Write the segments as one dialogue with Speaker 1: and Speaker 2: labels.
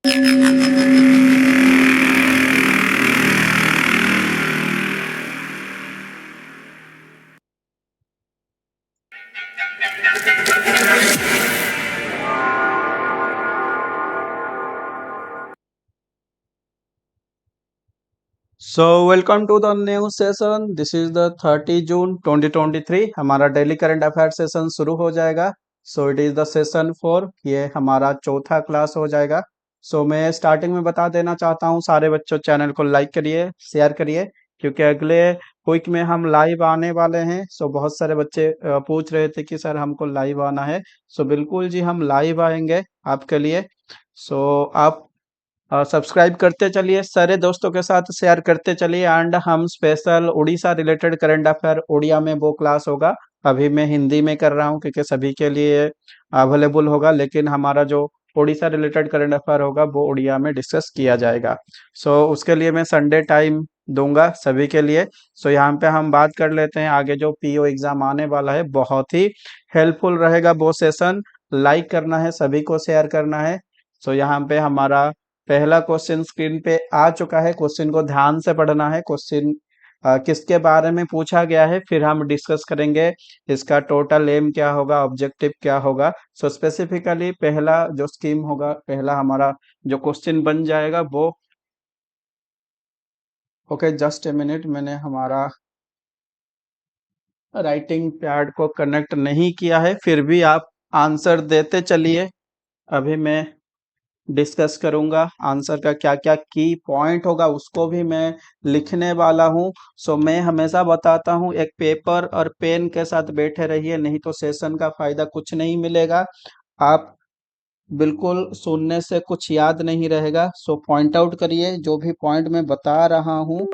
Speaker 1: So welcome to the new session. This is the 30 June 2023। हमारा daily current affair session शुरू हो जाएगा। So it is the session 4। ये हमारा चौथा क्लास हो जाएगा। सो मैं स्टार्टिंग में बता देना चाहता हूँ, सारे बच्चों चैनल को लाइक करिए, शेयर करिए, क्योंकि अगले क्विक में हम लाइव आने वाले हैं। सो बहुत सारे बच्चे पूछ रहे थे कि सर हमको लाइव आना है। सो बिल्कुल जी, हम लाइव आएंगे आपके लिए। सो आप सब्सक्राइब करते चलिए, सारे दोस्तों के साथ शेयर करते चलिए। एंड हम special Orissa related current affair Odia में वो क्लास होगा। अभी मैं हिंदी में कर रहा हूँ क्योंकि सभी के लिए अवेलेबल होगा, लेकिन हमारा जो उड़ीसा रिलेटेड करंट अफेयर होगा वो उड़िया में डिस्कस किया जाएगा। सो उसके लिए मैं संडे टाइम दूंगा सभी के लिए। सो यहाँ पे हम बात कर लेते हैं आगे जो पीओ एग्जाम आने वाला है, बहुत ही हेल्पफुल रहेगा वो सेशन। लाइक करना है, सभी को शेयर करना है। सो यहाँ पे हमारा पहला क्वेश्चन स्क्रीन पे आ चुका है। क्वेश्चन को ध्यान से पढ़ना है। क्वेश्चन किसके बारे में पूछा गया है, फिर हम डिस्कस करेंगे इसका टोटल एम क्या होगा, ऑब्जेक्टिव क्या होगा। सो स्पेसिफिकली पहला जो स्कीम होगा, पहला हमारा जो क्वेश्चन बन जाएगा वो, ओके जस्ट ए मिनट, मैंने हमारा राइटिंग पैड को कनेक्ट नहीं किया है, फिर भी आप आंसर देते चलिए। अभी मैं डिस्कस करूंगा आंसर का क्या क्या की पॉइंट होगा, उसको भी मैं लिखने वाला हूं। सो मैं हमेशा बताता हूं एक पेपर और पेन के साथ बैठे रहिए, नहीं तो सेशन का फायदा कुछ नहीं मिलेगा। आप बिल्कुल सुनने से कुछ याद नहीं रहेगा। सो पॉइंट आउट करिए, जो भी पॉइंट मैं बता रहा हूं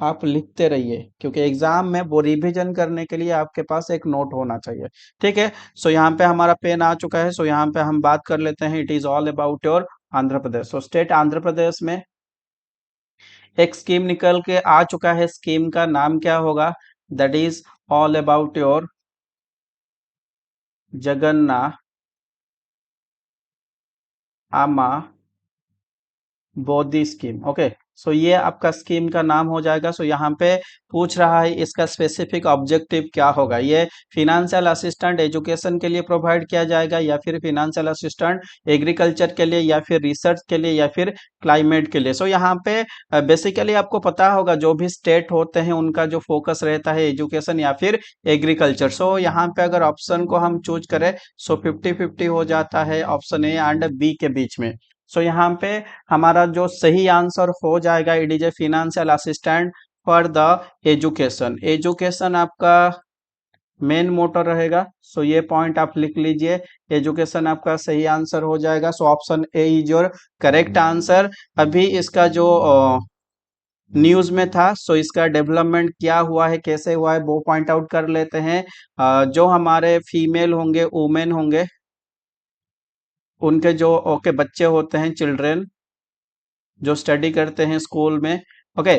Speaker 1: आप लिखते रहिए, क्योंकि एग्जाम में वो रिवीजन करने के लिए आपके पास एक नोट होना चाहिए। ठीक है। सो यहाँ पे हमारा पेन आ चुका है। सो यहाँ पे हम बात कर लेते हैं, it is all about your Andhra Pradesh. So state Andhra Pradesh में एक स्कीम निकल के आ चुका है। स्कीम का नाम क्या होगा? That is all about your Jagannath आमा बोदी स्कीम। ओके। सो ये आपका स्कीम का नाम हो जाएगा। सो यहाँ पे पूछ रहा है इसका स्पेसिफिक ऑब्जेक्टिव क्या होगा। ये फिनेंशियल असिस्टेंट एजुकेशन के लिए प्रोवाइड किया जाएगा, या फिर फिनेंशियल असिस्टेंट एग्रीकल्चर के लिए, या फिर रिसर्च के लिए, या फिर क्लाइमेट के लिए। सो यहाँ पे बेसिकली आपको पता होगा जो भी स्टेट होते हैं उनका जो फोकस रहता है एजुकेशन या फिर एग्रीकल्चर। सो यहाँ पे अगर ऑप्शन को हम चूज करें, सो 50-50 हो जाता है ऑप्शन ए एंड बी के बीच में। सो यहाँ पे हमारा जो सही आंसर हो जाएगा, it is A financial assistant for the education. Education आपका मेन मोटर रहेगा। सो ये पॉइंट आप लिख लीजिए, एजुकेशन आपका सही आंसर हो जाएगा। So option A is your correct answer. अभी इसका जो न्यूज में था, सो इसका डेवलपमेंट क्या हुआ है, कैसे हुआ है, वो पॉइंट आउट कर लेते हैं। जो हमारे फीमेल होंगे, वुमेन होंगे, उनके जो ओके बच्चे होते हैं, चिल्ड्रेन जो स्टडी करते हैं स्कूल में, ओके,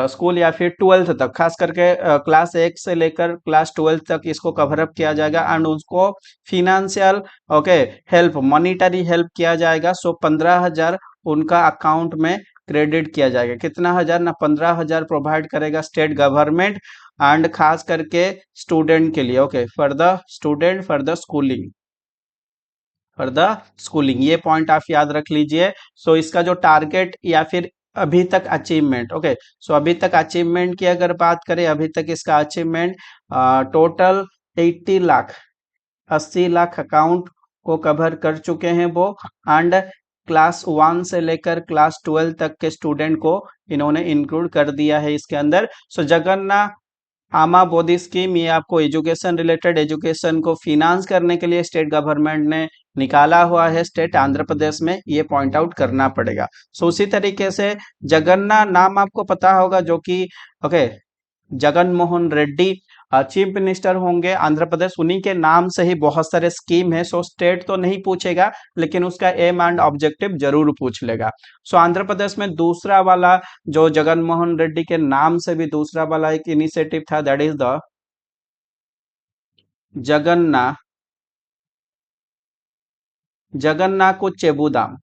Speaker 1: स्कूल या फिर ट्वेल्थ तक, खास करके क्लास 1 से लेकर क्लास 12 तक इसको कवर अप किया जाएगा। एंड उसको financial okay help, monetary help किया जाएगा। सो 15,000 उनका अकाउंट में क्रेडिट किया जाएगा। कितना हजार ना, 15,000 प्रोवाइड करेगा स्टेट गवर्नमेंट, एंड खास करके स्टूडेंट के लिए, okay, for the student, for the schooling, for the schooling. ये पॉइंट आप याद रख लीजिए। सो इसका जो टारगेट या फिर अभी तक अचीवमेंट, ओके, सो अभी तक अचीवमेंट की अगर बात करें, अभी तक इसका achievement total 80 lakh, 80 lakh account को कवर कर चुके हैं वो। एंड क्लास 1 से लेकर क्लास 12 तक के स्टूडेंट को इन्होंने इंक्लूड कर दिया है इसके अंदर। सो जगन्नाथ आमा बोधी स्कीम, ये आपको एजुकेशन रिलेटेड, एजुकेशन को फिनांस करने के लिए स्टेट गवर्नमेंट ने निकाला हुआ है स्टेट आंध्र प्रदेश में, ये पॉइंट आउट करना पड़ेगा। सो उसी तरीके से जगन्नाथ नाम आपको पता होगा, जो कि okay Jagan Mohan Reddy chief minister होंगे आंध्र प्रदेश, उन्हीं के नाम से ही बहुत सारे स्कीम है। सो स्टेट तो नहीं पूछेगा, लेकिन उसका एम एंड ऑब्जेक्टिव जरूर पूछ लेगा। सो आंध्र प्रदेश में दूसरा वाला जो जगन मोहन रेड्डी के नाम से भी दूसरा वाला एक इनिशिएटिव था, that is the Jagannath Jagannath को चेबुदाम।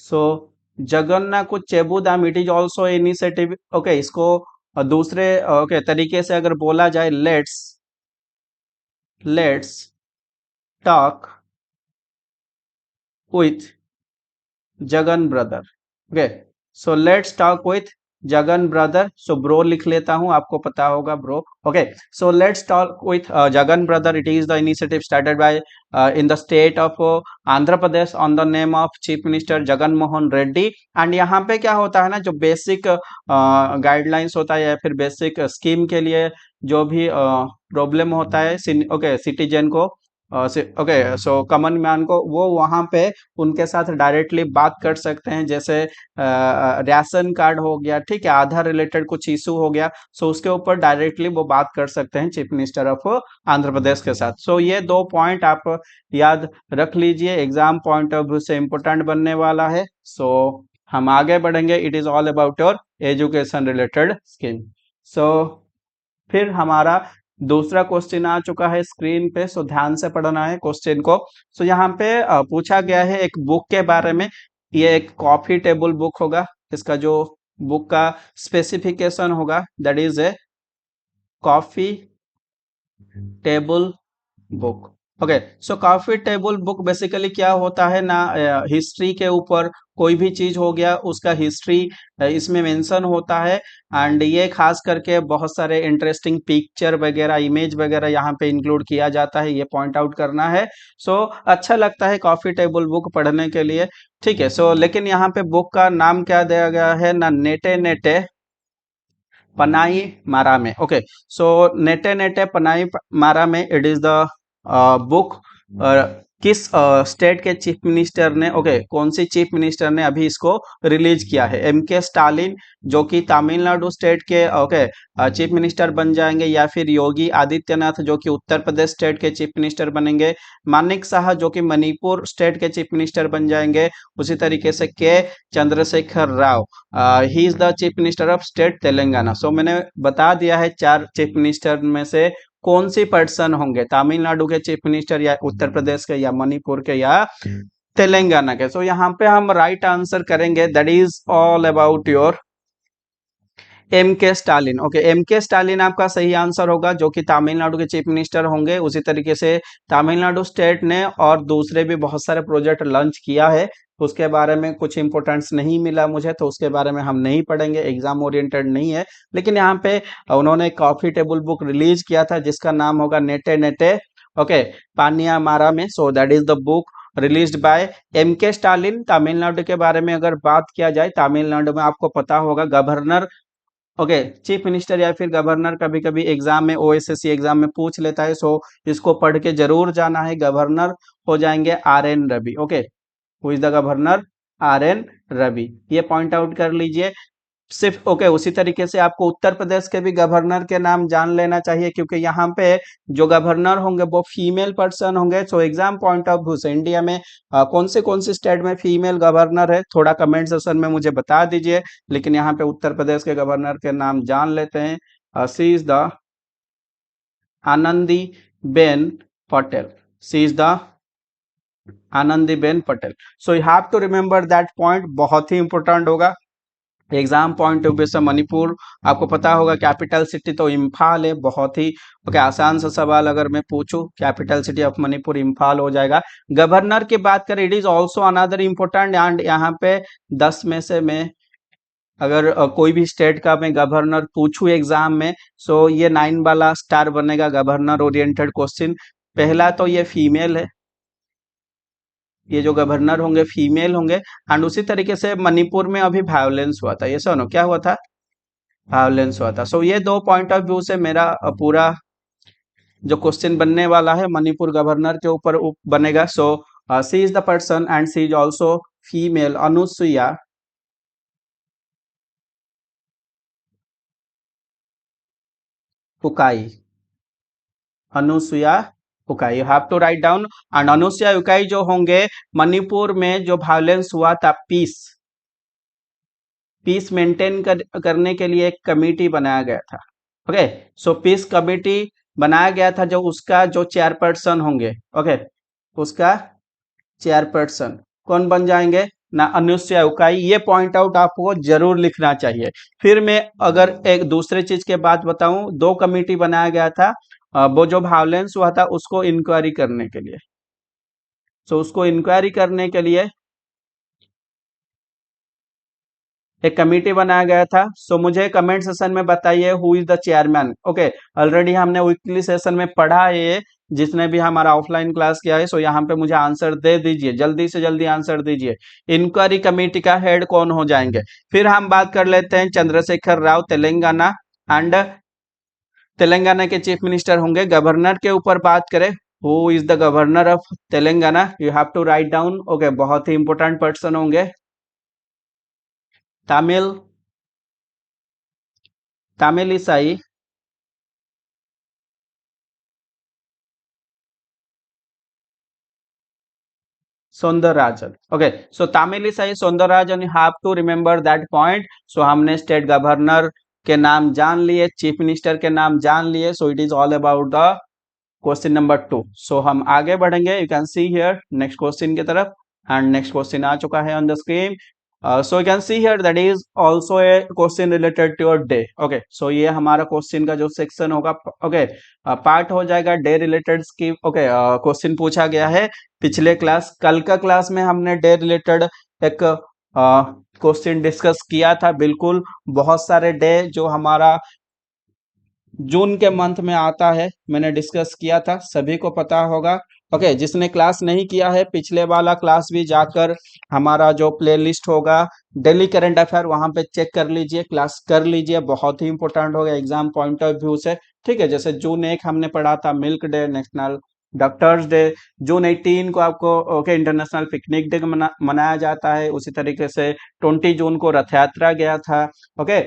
Speaker 1: सो जगन्ना को Chebudam it is also initiative. Okay, इसको दूसरे ओके तरीके से अगर बोला जाए, let's talk with Jagan brother. Okay, so let's talk with Jagan brother. So bro लिख लेता हूं, आपको पता होगा bro. Okay, so let's talk with Jagan brother. It is the initiative started by in the state of Andhra Pradesh on the name of chief minister Jagan Mohan Reddy. And यहाँ पे क्या होता है ना, जो बेसिक गाइडलाइंस होता है या फिर बेसिक स्कीम के लिए जो भी प्रॉब्लम होता है ओके सिटीजन को, ओके सो कॉमन मैन को, वो वहां पे उनके साथ डायरेक्टली बात कर सकते हैं। जैसे राशन कार्ड हो गया, ठीक है, आधार रिलेटेड कुछ इशू हो गया, सो उसके ऊपर डायरेक्टली वो बात कर सकते हैं चीफ मिनिस्टर ऑफ आंध्र प्रदेश के साथ। सो ये दो पॉइंट आप याद रख लीजिए, एग्जाम पॉइंट ऑफ व्यू से इंपोर्टेंट बनने वाला है। सो हम आगे बढ़ेंगे। It is all about your education related scheme. So फिर हमारा दूसरा क्वेश्चन आ चुका है स्क्रीन पे, सो ध्यान से पढ़ना है क्वेश्चन को। सो यहाँ पे पूछा गया है एक बुक के बारे में। ये एक कॉफी टेबल बुक होगा। इसका जो बुक का स्पेसिफिकेशन होगा that is a coffee table book. Okay, so coffee table book basically क्या होता है ना, हिस्ट्री के ऊपर कोई भी चीज हो गया उसका हिस्ट्री इसमें मेंशन होता है। एंड ये खास करके बहुत सारे इंटरेस्टिंग पिक्चर वगैरह, इमेज वगैरह यहाँ पे इंक्लूड किया जाता है, ये पॉइंट आउट करना है। सो अच्छा लगता है कॉफी टेबल बुक पढ़ने के लिए, ठीक है। सो लेकिन यहाँ पे बुक का नाम क्या दिया गया है ना, नेटे नेटे पनाई मारा में। ओके, सो नेटे नेटे पनाई मारा में इट इज द बुक। किस स्टेट के चीफ मिनिस्टर ने, ओके कौन सी चीफ मिनिस्टर ने अभी इसको रिलीज किया है? एम के स्टालिन जो कि तमिलनाडु स्टेट के ओके चीफ मिनिस्टर बन जाएंगे, या फिर योगी आदित्यनाथ जो कि उत्तर प्रदेश स्टेट के चीफ मिनिस्टर बनेंगे, मानिक शाह जो कि मणिपुर स्टेट के चीफ मिनिस्टर बन जाएंगे, उसी तरीके से K Chandrashekar Rao he is the chief minister of state Telangana. So मैंने बता दिया है चार चीफ मिनिस्टर में से कौन सी पर्सन होंगे, तमिलनाडु के चीफ मिनिस्टर या उत्तर प्रदेश के या मणिपुर के या तेलंगाना के। सो यहाँ पे हम राइट आंसर करेंगे, that is all about your M K Stalin. Okay, M K Stalin आपका सही आंसर होगा, जो कि तमिलनाडु के चीफ मिनिस्टर होंगे। उसी तरीके से तमिलनाडु स्टेट ने और दूसरे भी बहुत सारे प्रोजेक्ट लॉन्च किया है, उसके बारे में कुछ इंपोर्टेंस नहीं मिला मुझे, तो उसके बारे में हम नहीं पढ़ेंगे, एग्जाम ओरिएंटेड नहीं है। लेकिन यहाँ पे उन्होंने कॉफी टेबल बुक रिलीज किया था जिसका नाम होगा नेटे नेटे ओके पानिया मारा में। So that is the book released by M K Stalin. Tamil Nadu के बारे में अगर बात किया जाए, तमिलनाडु में आपको पता होगा गवर्नर, ओके चीफ मिनिस्टर या फिर गवर्नर कभी कभी एग्जाम में, ओएसएससी एग्जाम में पूछ लेता है। सो इसको पढ़ के जरूर जाना है। गवर्नर हो जाएंगे R N Ravi. Okay, who is the governor? R N Ravi, ये पॉइंट आउट कर लीजिए सिर्फ। ओके, उसी तरीके से आपको उत्तर प्रदेश के भी गवर्नर के नाम जान लेना चाहिए, क्योंकि यहाँ पे जो गवर्नर होंगे वो फीमेल पर्सन होंगे। So exam point of view से इंडिया में कौन से स्टेट में फीमेल गवर्नर है, थोड़ा कमेंट सेक्शन में मुझे बता दीजिए। लेकिन यहाँ पे उत्तर प्रदेश के गवर्नर के नाम जान लेते हैं। She is the Anandi Ben Patel. She is the Anandi Ben Patel. So you have to remember that point, बहुत ही इंपॉर्टेंट होगा एग्जाम पॉइंट ऑफ व्यू से। मणिपुर आपको पता होगा कैपिटल सिटी तो इम्फाल है, बहुत ही ओके आसान सा सवाल अगर मैं पूछूं, capital city of Manipur Imphal हो जाएगा। गवर्नर की बात करें, it is also another important. And यहाँ पे 10 में से मैं अगर कोई भी स्टेट का मैं गवर्नर पूछूं एग्जाम में, सो ये 9 वाला स्टार बनेगा गवर्नर ओरिएंटेड क्वेश्चन। पहला तो ये फीमेल है, ये जो गवर्नर होंगे फीमेल होंगे। एंड उसी तरीके से मणिपुर में अभी वायलेंस हुआ था, ये सुनो क्या हुआ था? वायलेंस हुआ था। सो ये दो पॉइंट ऑफ व्यू से मेरा पूरा जो क्वेश्चन बनने वाला है मणिपुर गवर्नर के ऊपर बनेगा। So she is the person and she is also female, Anusuiya Uikey. Anusuiya Uikey, you have to write down. And Anusuiya Uikey जो होंगे, मणिपुर में जो वायलेंस हुआ था, पीस मेंटेन करने के लिए एक कमेटी बनाया गया था। ओके, सो पीस कमेटी बनाया गया था, जो उसका जो चेयरपर्सन होंगे, ओके उसका चेयरपर्सन कौन बन जाएंगे? ना अनुसूया उकाई, ये पॉइंट आउट आपको जरूर लिखना चाहिए। फिर मैं अगर एक दूसरे चीज के बात बताऊं, 2 कमेटी बनाया गया था, वो जो वायलेंस हुआ था उसको इंक्वायरी करने के लिए। सो उसको इंक्वायरी करने के लिए एक कमेटी बनाया गया था। सो मुझे कमेंट सेशन में बताइए who is the chairman. Okay, already हमने वीकली सेशन में पढ़ा है ये, जिसने भी हमारा ऑफलाइन क्लास किया है। सो यहाँ पे मुझे आंसर दे दीजिए, जल्दी से जल्दी आंसर दीजिए। इंक्वायरी कमेटी का हेड कौन हो जाएंगे? फिर हम बात कर लेते हैं चंद्रशेखर राव, तेलंगाना, एंड तेलंगाना के चीफ मिनिस्टर होंगे। गवर्नर के ऊपर बात करें, who is the governor of Telangana, you have to write down. Okay, बहुत ही इंपॉर्टेंट पर्सन होंगे। Tamil Tamilisai Sundararajan. Okay, so Tamilisai Sundararajan, you have to remember that point. So हमने स्टेट गवर्नर के नाम जान लिए, चीफ मिनिस्टर के नाम जान लिए। So it is all about the question number 2। So हम आगे बढ़ेंगे, you can see here next question की तरफ। एंड नेक्स्ट क्वेश्चन आ चुका है on the screen. So you can see here that is also a question related to your day. Okay, so ये हमारा क्वेश्चन का जो सेक्शन होगा, ओके, पार्ट हो जाएगा डे रिलेटेड की। ओके, क्वेश्चन पूछा गया है पिछले क्लास, कल का क्लास में हमने डे रिलेटेड एक क्वेश्चन डिस्कस किया था। बिल्कुल, बहुत सारे डे जो हमारा जून के मंथ में आता है मैंने डिस्कस किया था, सभी को पता होगा। ओके, जिसने क्लास नहीं किया है पिछले वाला क्लास भी जाकर हमारा जो प्लेलिस्ट होगा डेली करंट अफेयर, वहां पे चेक कर लीजिए, क्लास कर लीजिए, बहुत ही इंपॉर्टेंट होगा एग्जाम पॉइंट ऑफ व्यू से। ठीक है, जैसे जून 1 हमने पढ़ा था milk day, national doctors day. June 18 को आपको ओके इंटरनेशनल पिकनिक डे मनाया जाता है। उसी तरीके से 20 जून को रथ यात्रा गया था। ओके,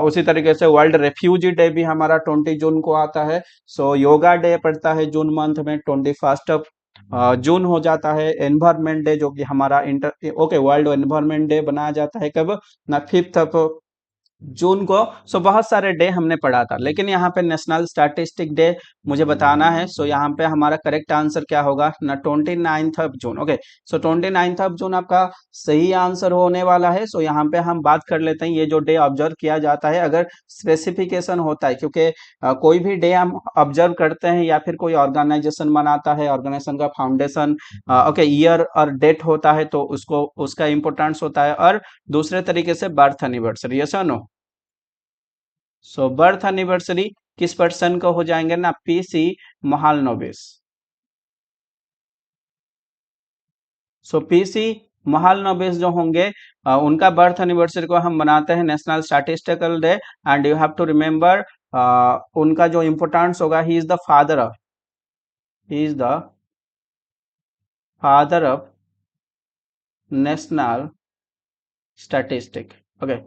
Speaker 1: उसी तरीके से वर्ल्ड रेफ्यूजी डे भी हमारा 20 जून को आता है। सो योगा डे पड़ता है जून मंथ में, 21 ऑफ जून हो जाता है। एनवायरमेंट डे जो कि हमारा ओके वर्ल्ड एनवायरमेंट डे बनाया जाता है कब ना 5 ऑफ जून को। सो बहुत सारे डे हमने पढ़ा था, लेकिन यहाँ पे नेशनल स्टैटिस्टिक डे मुझे बताना है। सो यहाँ पे हमारा करेक्ट आंसर क्या होगा ना 29 of June. Okay, so 29 of June आपका सही आंसर होने वाला है। सो यहाँ पे हम बात कर लेते हैं ये जो डे ऑब्जर्व किया जाता है, अगर स्पेसिफिकेशन होता है, क्योंकि कोई भी डे हम ऑब्जर्व करते हैं या फिर कोई ऑर्गेनाइजेशन मनाता है, ऑर्गेनाइजेशन का फाउंडेशन ओके ईयर और डेट होता है, तो उसको उसका इंपोर्टेंस होता है। और दूसरे तरीके से बर्थ एनिवर्सरी, यस और नो। सो बर्थ एनिवर्सरी किस पर्सन को हो जाएंगे ना, PC Mahalanobis. So PC Mahalanobis जो होंगे उनका बर्थ एनिवर्सरी को हम मनाते हैं national statistical day. And you have to remember उनका जो इंपोर्टेंस होगा, he is the father of national statistic. Okay,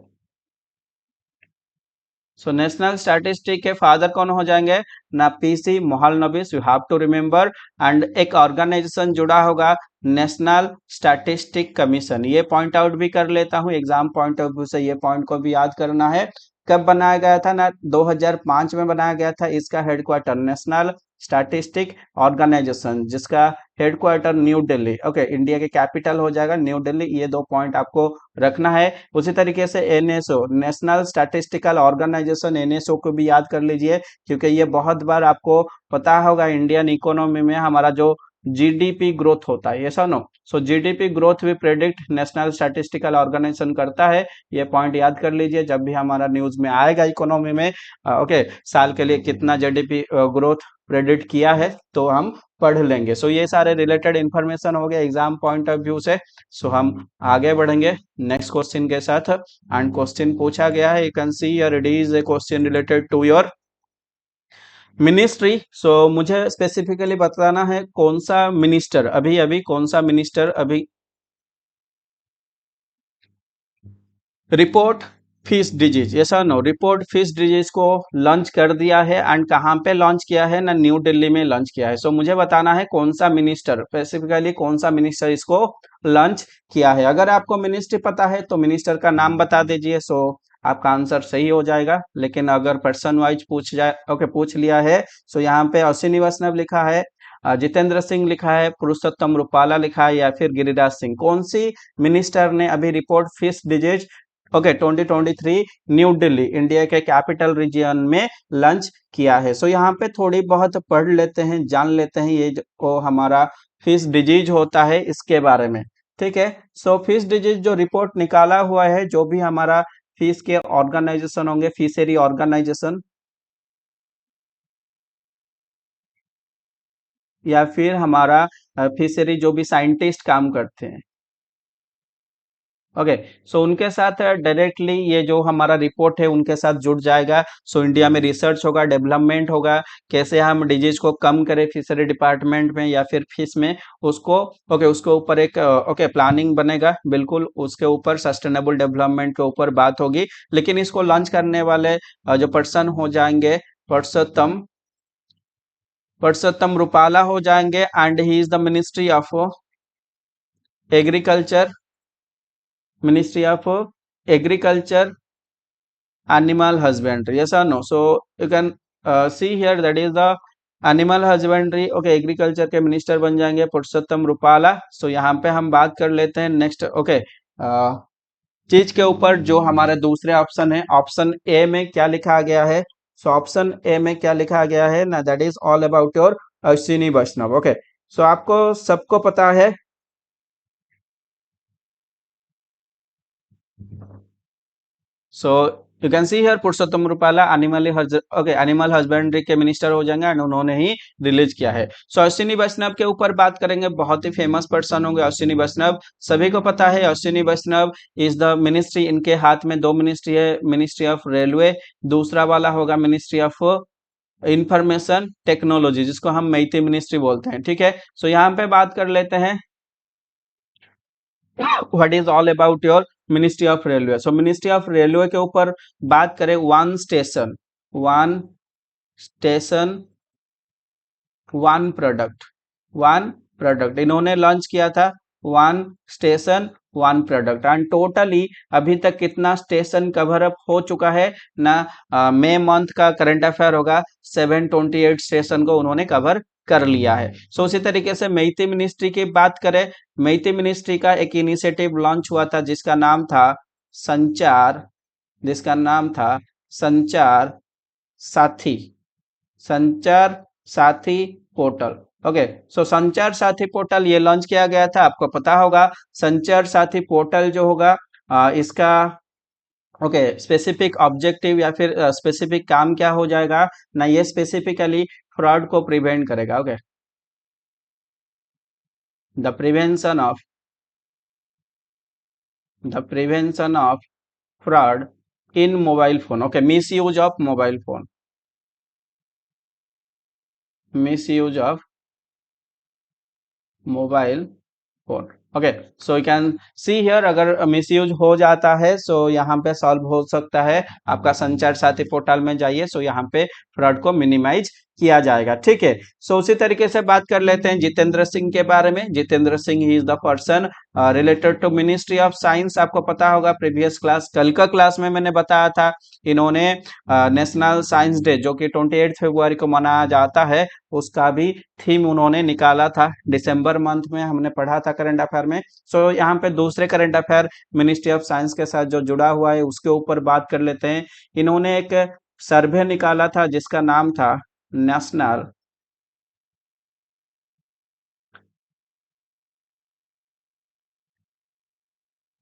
Speaker 1: so national statistic के फादर कौन हो जाएंगे ना, PC Mahalanobis, you have to remember. And एक ऑर्गेनाइजेशन जुड़ा होगा, नेशनल स्टैटिस्टिक कमीशन। ये पॉइंट आउट भी कर लेता हूँ, एग्जाम पॉइंट ऑफ व्यू से ये पॉइंट को भी याद करना है। कब बनाया गया था ना, 2005 में बनाया गया था। इसका हेडक्वार्टर नेशनल स्टैटिस्टिक ऑर्गेनाइजेशन, जिसका headquarter new Delhi, okay, India के कैपिटल हो जाएगा न्यू दिल्ली। ये 2 पॉइंट आपको रखना है। उसी तरीके से NSO, national statistical organisation, NSO को भी याद कर लीजिए, क्योंकि ये बहुत बार आपको पता होगा इंडियन इकोनॉमी में हमारा जो जीडीपी ग्रोथ होता है, ऐसा नो। सो जीडीपी ग्रोथ भी प्रेडिक्ट नेशनल स्टैटिस्टिकल ऑर्गेनाइजेशन करता है। ये पॉइंट याद कर लीजिए जब भी हमारा न्यूज में आएगा इकोनॉमी में। ओके, साल के लिए कितना जीडीपी ग्रोथ प्रेडिक्ट किया है तो हम पढ़ लेंगे। सो ये सारे रिलेटेड इंफॉर्मेशन हो गए एग्जाम पॉइंट ऑफ व्यू से। सो हम आगे बढ़ेंगे नेक्स्ट क्वेश्चन के साथ। एंड क्वेश्चन पूछा गया है, you can see here it is a question related to your ministry. So मुझे स्पेसिफिकली बताना है कौन सा मिनिस्टर अभी अभी कौन सा मिनिस्टर अभी रिपोर्ट फिश डिजीज, ऐसा नो, रिपोर्ट फिश डिजीज को लॉन्च कर दिया है। एंड कहाँ पे लॉन्च किया है ना, न्यू दिल्ली में लॉन्च किया है। सो मुझे बताना है कौन सा मिनिस्टर, स्पेसिफिकली कौन सा मिनिस्टर इसको लॉन्च किया है। अगर आपको मिनिस्ट्री पता है तो मिनिस्टर का नाम बता दीजिए, सो आपका आंसर सही हो जाएगा। लेकिन अगर पर्सन वाइज पूछ जाए, ओके, पूछ लिया है, सो यहाँ पे अश्विनी वैष्णव लिखा है। जितेंद्र सिंह लिखा है, पुरुषोत्तम रूपाला लिखा है, या फिर गिरिराज सिंह? कौन सी मिनिस्टर ने अभी report fish disease 2023 new Delhi India के कैपिटल रीजन में लॉन्च किया है? सो यहाँ पे थोड़ी बहुत पढ़ लेते हैं, जान लेते हैं ये जो हमारा फिश डिजीज होता है इसके बारे में। ठीक है, सो फिश डिजीज जो रिपोर्ट निकाला हुआ है, जो भी हमारा फिश के ऑर्गेनाइजेशन होंगे, फिशरी ऑर्गेनाइजेशन या फिर हमारा फिशरी जो भी साइंटिस्ट काम करते हैं, ओके, सो उनके साथ डायरेक्टली ये जो हमारा रिपोर्ट है उनके साथ जुड़ जाएगा। सो इंडिया में रिसर्च होगा, डेवलपमेंट होगा, कैसे हम डिजीज को कम करें फिशरी डिपार्टमेंट में या फिर फिश में, उसको ओके उसके ऊपर एक ओके प्लानिंग बनेगा, बिल्कुल उसके ऊपर सस्टेनेबल डेवलपमेंट के ऊपर बात होगी। लेकिन इसको लॉन्च करने वाले जो पर्सन हो जाएंगे, पुरुषोत्तम पुरुषोत्तम रूपाला हो जाएंगे, and he is the ministry of agriculture, ministry of agriculture animal husbandry, yes or no? So you can see here that is the animal husbandry, okay agriculture के मिनिस्टर बन जाएंगे पुरुषोत्तम रूपाला। सो यहाँ पे हम बात कर लेते हैं नेक्स्ट ओके चीज के ऊपर, जो हमारे दूसरे ऑप्शन है, ऑप्शन ए में क्या लिखा गया है? सो ऑप्शन ए में क्या लिखा गया है ना, that is all about your Ashwini Vaishnaw. Okay, so आपको सबको पता है, so you can see here Purushottam Rupala animal husbandry के मिनिस्टर हो जाएंगे, एंड उन्होंने ही रिलीज किया है। सो अश्विनी वैष्णव के ऊपर बात करेंगे, बहुत ही फेमस पर्सन होंगे अश्विनी वैष्णव, सभी को पता है। अश्विनी वैष्णव इज द मिनिस्ट्री, इनके हाथ में दो मिनिस्ट्री है, मिनिस्ट्री ऑफ रेलवे, दूसरा वाला होगा मिनिस्ट्री ऑफ इंफॉर्मेशन टेक्नोलॉजी, जिसको हम मैती मिनिस्ट्री बोलते हैं। ठीक है, सो यहाँ पे बात कर लेते हैं what is all about your ministry of railway. So ministry of railway के ऊपर बात करें, वन स्टेशन वन प्रोडक्ट इन्होंने लॉन्च किया था, one station one product, and totally अभी तक कितना स्टेशन कवर अप हो चुका है ना, मई मंथ का करंट अफेयर होगा, 728 स्टेशन को उन्होंने कवर कर लिया है। सो उसी तरीके से मैती मिनिस्ट्री की बात करें, मैती मिनिस्ट्री का एक इनिशिएटिव लॉन्च हुआ था जिसका नाम था संचार, जिसका नाम था संचार साथी, संचार साथी पोर्टल। ओके, सो संचार साथी पोर्टल ये लॉन्च किया गया था, आपको पता होगा संचार साथी पोर्टल जो होगा इसका ओके स्पेसिफिक ऑब्जेक्टिव या फिर स्पेसिफिक काम क्या हो जाएगा ना, ये स्पेसिफिकली फ्रॉड को प्रिवेंट करेगा। Okay, the prevention of fraud in mobile phone, okay miss use of mobile phone, miss use of mobile phone. Okay, so you can see here, अगर मिसयूज हो जाता है सो यहाँ पे सॉल्व हो सकता है, आपका संचार साथी पोर्टल में जाइए, सो यहाँ पे फ्रॉड को मिनिमाइज किया जाएगा। ठीक है, सो उसी तरीके से बात कर लेते हैं जितेंद्र सिंह के बारे में। Jitendra Singh he is the person related to ministry of science, आपको पता होगा प्रीवियस क्लास, कल का क्लास में मैंने बताया था, इन्होंने नेशनल साइंस डे जो कि 28 फरवरी को मनाया जाता है, उसका भी थीम उन्होंने निकाला था, दिसंबर मंथ में हमने पढ़ा था करंट अफेयर में। सो यहाँ पे दूसरे current affair ministry of science के साथ जो जुड़ा हुआ है उसके ऊपर बात कर लेते हैं। इन्होंने एक सर्वे निकाला था जिसका नाम था national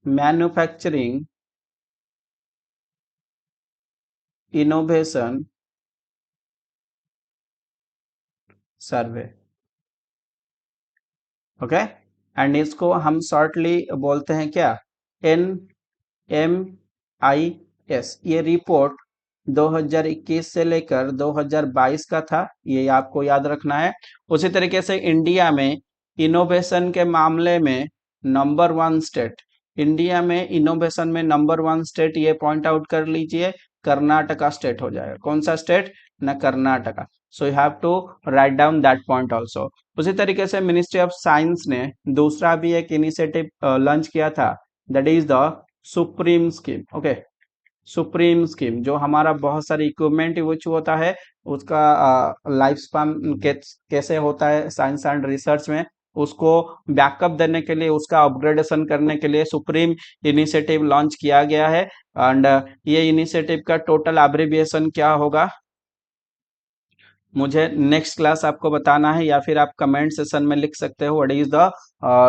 Speaker 1: manufacturing innovation survey, okay, and इसको हम शॉर्टली बोलते हैं क्या, NMIS। ये रिपोर्ट 2021 से लेकर 2022 का था, ये आपको याद रखना है। उसी तरीके से इंडिया में इनोवेशन के मामले में नंबर 1 स्टेट, इंडिया में इनोवेशन में नंबर 1 स्टेट, ये पॉइंट आउट कर लीजिए, कर्नाटका स्टेट हो जाएगा। कौन सा स्टेट ना, Karnataka. So you have to write down that point also. उसी तरीके से मिनिस्ट्री ऑफ साइंस ने दूसरा भी एक इनिशिएटिव लॉन्च किया था, that is the supreme scheme. Okay, supreme scheme जो हमारा बहुत सारे इक्विपमेंट यूज होता है उसका लाइफ स्पैन कैसे होता है साइंस एंड रिसर्च में, उसको बैकअप देने के लिए, उसका अपग्रेडेशन करने के लिए सुप्रीम इनिशिएटिव लॉन्च किया गया है। एंड ये इनिशिएटिव का टोटल एब्रिविएशन क्या होगा मुझे नेक्स्ट क्लास आपको बताना है, या फिर आप कमेंट सेशन में लिख सकते हो what is the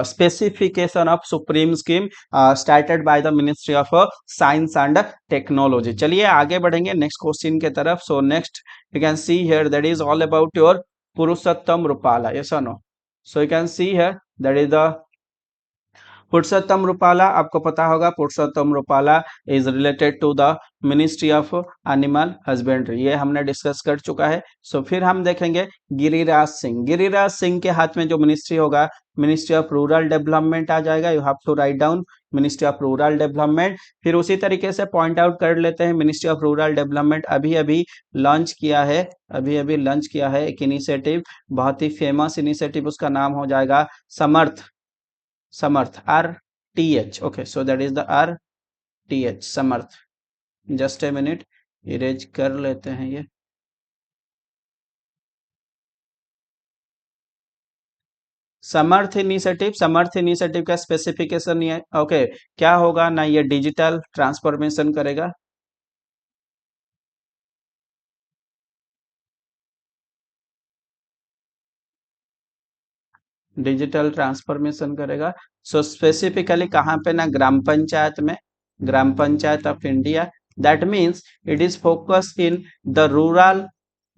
Speaker 1: specification of supreme scheme started by the ministry of science and technology. चलिए आगे बढ़ेंगे नेक्स्ट क्वेश्चन के तरफ। So next you can see here that is all about your Purushottam Rupala, yes और no. So you can see here that is the Purushottam Rupala. आपको पता होगा Purushottam Rupala is related to the ministry of animal husbandry, ये हमने discuss कर चुका है। सो फिर हम देखेंगे गिरिराज सिंह। गिरिराज सिंह के हाथ में जो मिनिस्ट्री होगा, मिनिस्ट्री ऑफ रूरल डेवलपमेंट आ जाएगा। You have to write down ministry of rural development. फिर उसी तरीके से पॉइंट आउट कर लेते हैं मिनिस्ट्री ऑफ रूरल डेवलपमेंट अभी अभी लॉन्च किया है, अभी अभी लॉन्च किया है एक इनिशिएटिव, बहुत ही फेमस इनिशिएटिव, उसका नाम हो जाएगा Samarth. Samarth RTH, okay, so that is the RTH Samarth. Just a minute erase कर लेते हैं ये। समर्थ इनिशिएटिव का स्पेसिफिकेशन ये ओके क्या होगा ना, ये डिजिटल ट्रांसफॉर्मेशन करेगा, डिजिटल ट्रांसफॉर्मेशन करेगा। सो स्पेसिफिकली कहाँ पे ना, ग्राम पंचायत में, gram panchayat of India. That means it is focus in the rural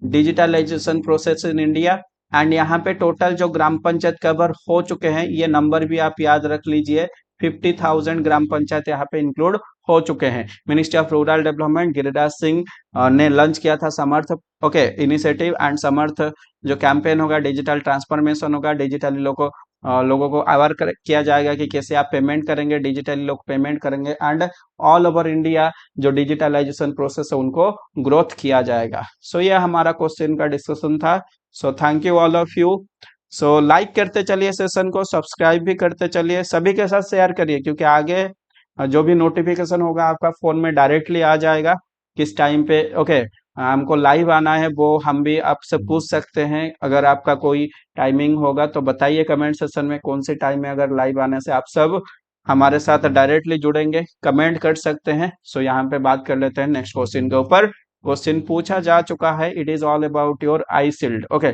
Speaker 1: digitalisation process in India. And यहाँ पे टोटल जो ग्राम पंचायत कवर हो चुके हैं, ये नंबर भी आप याद रख लीजिए, 50,000 ग्राम पंचायत यहाँ पे इंक्लूड हो चुके हैं। Ministry of rural development Giriraj Singh ने लॉन्च किया था समर्थ ओके इनिशिएटिव। एंड समर्थ जो कैंपेन होगा, डिजिटल ट्रांसफॉर्मेशन होगा, डिजिटली लोगों को अवेयर किया जाएगा कि कैसे आप पेमेंट करेंगे, डिजिटली लोग पेमेंट करेंगे। एंड ऑल ओवर इंडिया जो डिजिटलाइजेशन प्रोसेस है उनको ग्रोथ किया जाएगा। सो ये हमारा क्वेश्चन का डिस्कशन था। So thank you all of you. So like करते चलिए सेशन को, सब्सक्राइब भी करते चलिए, सभी के साथ शेयर करिए, क्योंकि आगे जो भी नोटिफिकेशन होगा आपका फोन में डायरेक्टली आ जाएगा किस टाइम पे ओके हमको लाइव आना है, वो हम भी आपसे पूछ सकते हैं। अगर आपका कोई टाइमिंग होगा तो बताइए कमेंट सेक्शन में कौन से टाइम में, अगर लाइव आने से आप सब हमारे साथ डायरेक्टली जुड़ेंगे, कमेंट कर सकते हैं। सो यहाँ पे बात कर लेते हैं नेक्स्ट क्वेश्चन के ऊपर। क्वेश्चन पूछा जा चुका है, it is all about your I shield okay.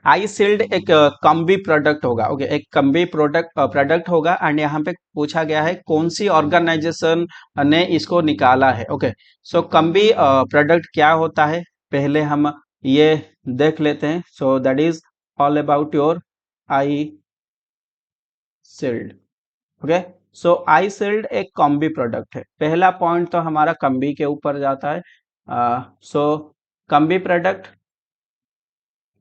Speaker 1: I shield एक कम्बी प्रोडक्ट होगा ओके, एक कम्बी प्रोडक्ट होगा। एंड यहाँ पे पूछा गया है कौन सी ऑर्गेनाइजेशन ने इसको निकाला है ओके। सो कम्बी प्रोडक्ट क्या होता है पहले हम ये देख लेते हैं। सो that is all about your I shield okay. So I shield एक कम्बी प्रोडक्ट है, पहला पॉइंट तो हमारा कम्बी के ऊपर जाता है। सो कम्बी प्रोडक्ट,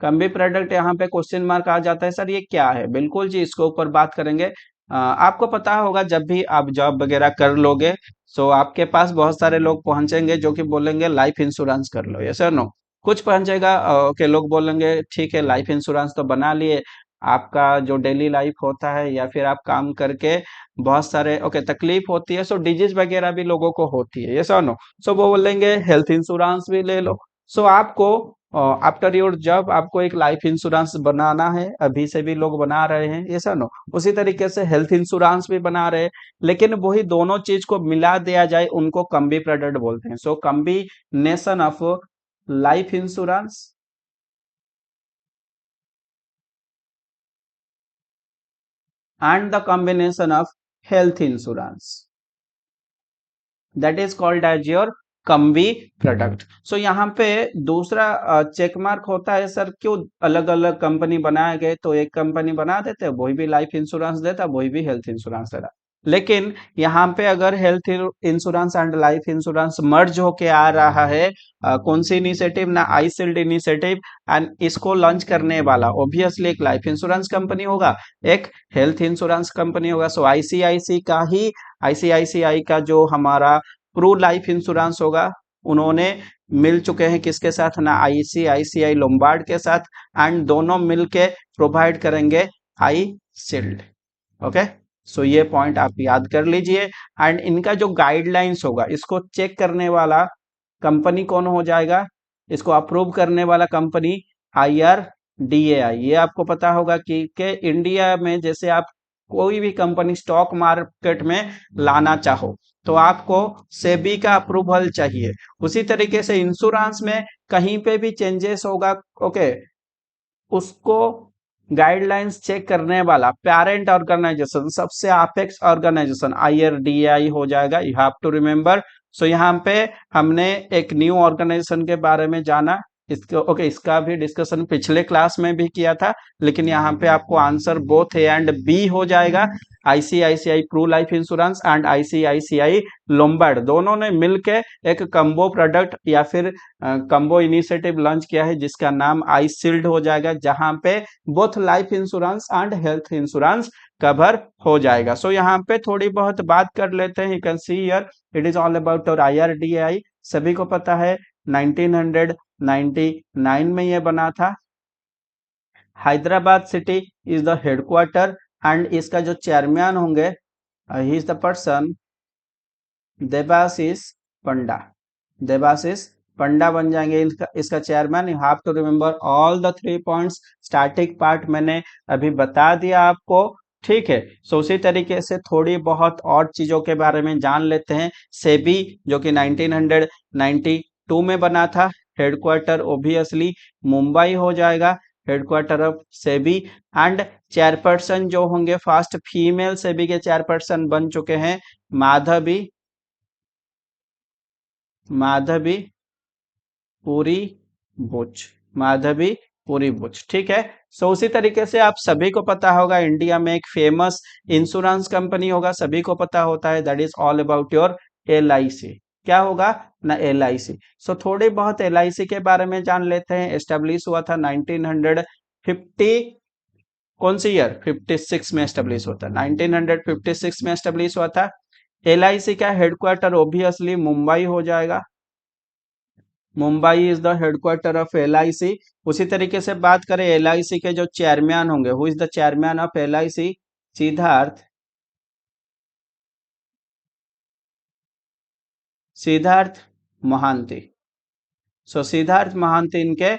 Speaker 1: कम्बी प्रोडक्ट यहाँ पे क्वेश्चन मार्क आ जाता है, सर ये क्या है। बिल्कुल जी, इसके ऊपर बात करेंगे। आपको पता होगा जब भी आप जॉब वगैरह कर लोगे, सो आपके पास बहुत सारे लोग पहुंचेंगे जो कि बोलेंगे लाइफ इंश्योरेंस कर लो, यस और नो। कुछ पहुंचेगा ओके, लोग बोलेंगे ठीक है लाइफ इंश्योरेंस तो बना लिए, आपका जो डेली लाइफ होता है या फिर आप काम करके बहुत सारे ओके तकलीफ होती है, सो डिजीज वगैरह भी लोगों को होती है, यस और नो। सो वो बोलेंगे हेल्थ इंश्योरेंस भी ले लो। सो आपको आफ्टर योर जॉब आपको एक लाइफ इंश्योरेंस बनाना है, अभी से भी लोग बना रहे हैं, ऐसा नो। उसी तरीके से हेल्थ इंश्योरेंस भी बना रहे हैं, लेकिन वही दोनों चीज को मिला दिया जाए उनको कम्बी प्रोडक्ट बोलते हैं। So combination of life insurance and the combination of health insurance, that is called as your combi product. So यहाँ पे दूसरा चेक मार्क होता है, सर क्यों अलग अलग कंपनी बनाए गए, तो एक कंपनी बना देते वही भी लाइफ इंश्योरेंस देता, वही भी हेल्थ इंश्योरेंस देता। लेकिन यहाँ पे अगर health insurance and life insurance merge होके आ रहा है, कौन सी इनिशिएटिव ना, आई शील्ड इनिशिएटिव। एंड इसको लॉन्च करने वाला ऑब्वियसली एक लाइफ इंश्योरेंस कंपनी होगा, एक हेल्थ इंश्योरेंस कंपनी होगा। सो आईसीआईसी का जो हमारा प्रू लाइफ इंश्योरेंस होगा, उन्होंने मिल चुके हैं किसके साथ ना, आईसीआईसीआई लोम्बार्ड के साथ। एंड दोनों मिलके प्रोवाइड करेंगे आई शील्ड ओके। सो ये पॉइंट आप याद कर लीजिए। एंड इनका जो गाइडलाइंस होगा, इसको चेक करने वाला कंपनी कौन हो जाएगा, इसको अप्रूव करने वाला कंपनी IRDAI। ये आपको पता होगा कि इंडिया में जैसे आप कोई भी कंपनी स्टॉक मार्केट में लाना चाहो तो आपको सेबी का अप्रूवल चाहिए। उसी तरीके से इंश्योरेंस में कहीं पे भी चेंजेस होगा, ओके, उसको गाइडलाइंस चेक करने वाला पेरेंट ऑर्गेनाइजेशन, सबसे अपेक्स ऑर्गेनाइजेशन IRDAI हो जाएगा। You have to remember. So यहाँ पे हमने एक न्यू ऑर्गेनाइजेशन के बारे में जाना, इसको ओके, इसका भी डिस्कशन पिछले क्लास में भी किया था, लेकिन यहाँ पे आपको answer both A and B हो जाएगा। ICICI Pru life insurance and ICICI Lombard दोनों ने मिलके एक कम्बो प्रोडक्ट या फिर कम्बो इनिशिएटिव लॉन्च किया है जिसका नाम आई शील्ड हो जाएगा, जहां पे both life insurance and health insurance cover हो जाएगा। सो यहाँ पे थोड़ी बहुत बात कर लेते हैं। You can see here it is all about और IRDAI सभी को पता है 1999 में ये बना था। Hyderabad city is the headquarter and इसका जो चेयरमैन होंगे, he is the person Debashish Panda. Debashish Panda बन जाएंगे इसका chairman. You have to remember all the 3 points. Static part मैंने अभी बता दिया आपको, ठीक है। सो उसी तरीके से थोड़ी बहुत और चीजों के बारे में जान लेते हैं। सेबी जो कि 1992 में बना था, हेडक्वार्टर ओबियसली मुंबई हो जाएगा, headquarter of SEBI. And chairperson जो होंगे, फर्स्ट फीमेल सेबी के चेयरपर्सन बन चुके हैं माधवी पूरी बुच, माधवी पूरी बुच, ठीक है। सो उसी तरीके से आप सभी को पता होगा इंडिया में एक फेमस इंश्योरेंस कंपनी होगा, सभी को पता होता है, that is all about your LIC। क्या होगा ना, LIC। सो थोड़ी बहुत LIC के बारे में जान लेते हैं। एस्टेब्लिश हुआ था 1950, कौन सी ईयर, 56 में एस्टेब्लिश हुआ था, 1956 में एस्टेब्लिश हुआ था। LIC का हेडक्वार्टर ओबियसली मुंबई हो जाएगा, Mumbai is the headquarter of LIC। उसी तरीके से बात करें LIC के जो चेयरमैन होंगे, who is the chairman of LIC, Siddhartha Mohanty. So Siddhartha Mohanty इनके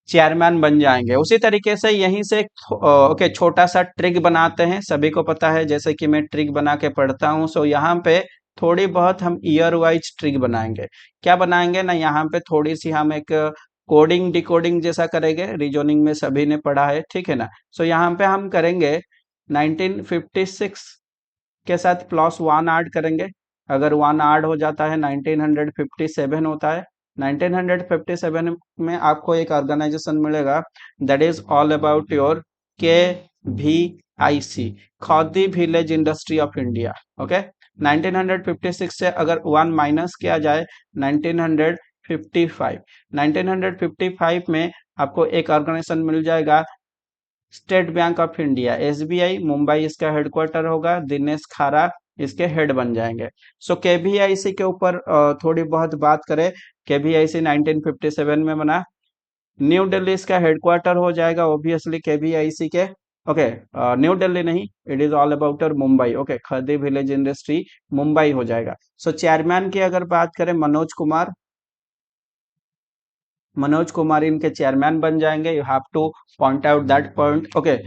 Speaker 1: चेयरमैन बन जाएंगे। उसी तरीके से यहीं से ओके छोटा सा ट्रिक बनाते हैं, सभी को पता है जैसे कि मैं ट्रिक बना के पढ़ता हूं। सो यहाँ पे थोड़ी बहुत हम ईयर वाइज ट्रिक बनाएंगे। क्या बनाएंगे ना, यहाँ पे थोड़ी सी हम एक कोडिंग डिकोडिंग जैसा करेंगे, रीजनिंग में सभी ने पढ़ा है, ठीक है ना। सो यहाँ पे हम करेंगे 1956 के साथ +1 ऐड करेंगे। अगर 1 ऐड हो जाता है 1957 होता है। 1957 में आपको एक ऑर्गेनाइजेशन मिलेगा, that is all about your KVIC, khadi village industry of India, okay. 1956 से अगर 1 माइनस किया जाए 1955, 1955 में आपको एक ऑर्गेनाइजेशन मिल जाएगा, state bank of India, SBI, Mumbai इसका हेडक्वार्टर होगा, दिनेश खारा इसके हेड बन जाएंगे। सो KVIC के ऊपर थोड़ी बहुत बात करें। KVIC 1957 में बना, न्यू दिल्ली इसका हेडक्वार्टर हो जाएगा ओबियसली KVIC के, ओके। न्यू दिल्ली नहीं, इट इज ऑल अबाउट और Mumbai, okay, khadi village industry Mumbai हो जाएगा। सो चेयरमैन की अगर बात करें, मनोज कुमार इनके चेयरमैन बन जाएंगे। You have to point out that point, okay.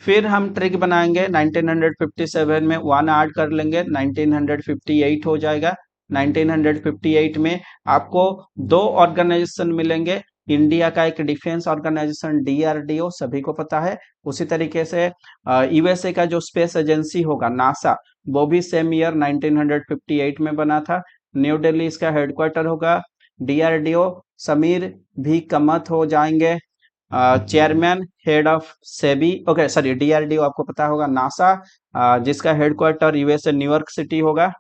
Speaker 1: फिर हम ट्रिक बनाएंगे, 1957 में 1 ऐड कर लेंगे, 1958 हो जाएगा। 1958 में आपको 2 ऑर्गेनाइजेशन मिलेंगे। इंडिया का एक डिफेंस ऑर्गेनाइजेशन DRDO, सभी को पता है। उसी तरीके से USA का जो स्पेस एजेंसी होगा नासा, वो भी सेम ईयर 1958 में बना था। न्यू दिल्ली इसका हेडक्वार्टर होगा। DRDO समीर भी कमत हो जाएंगे chairman, head of SEBI, okay sorry DRDO आपको पता होगा। नासा जिसका हेडक्वार्टर USA न्यूयॉर्क सिटी होगा,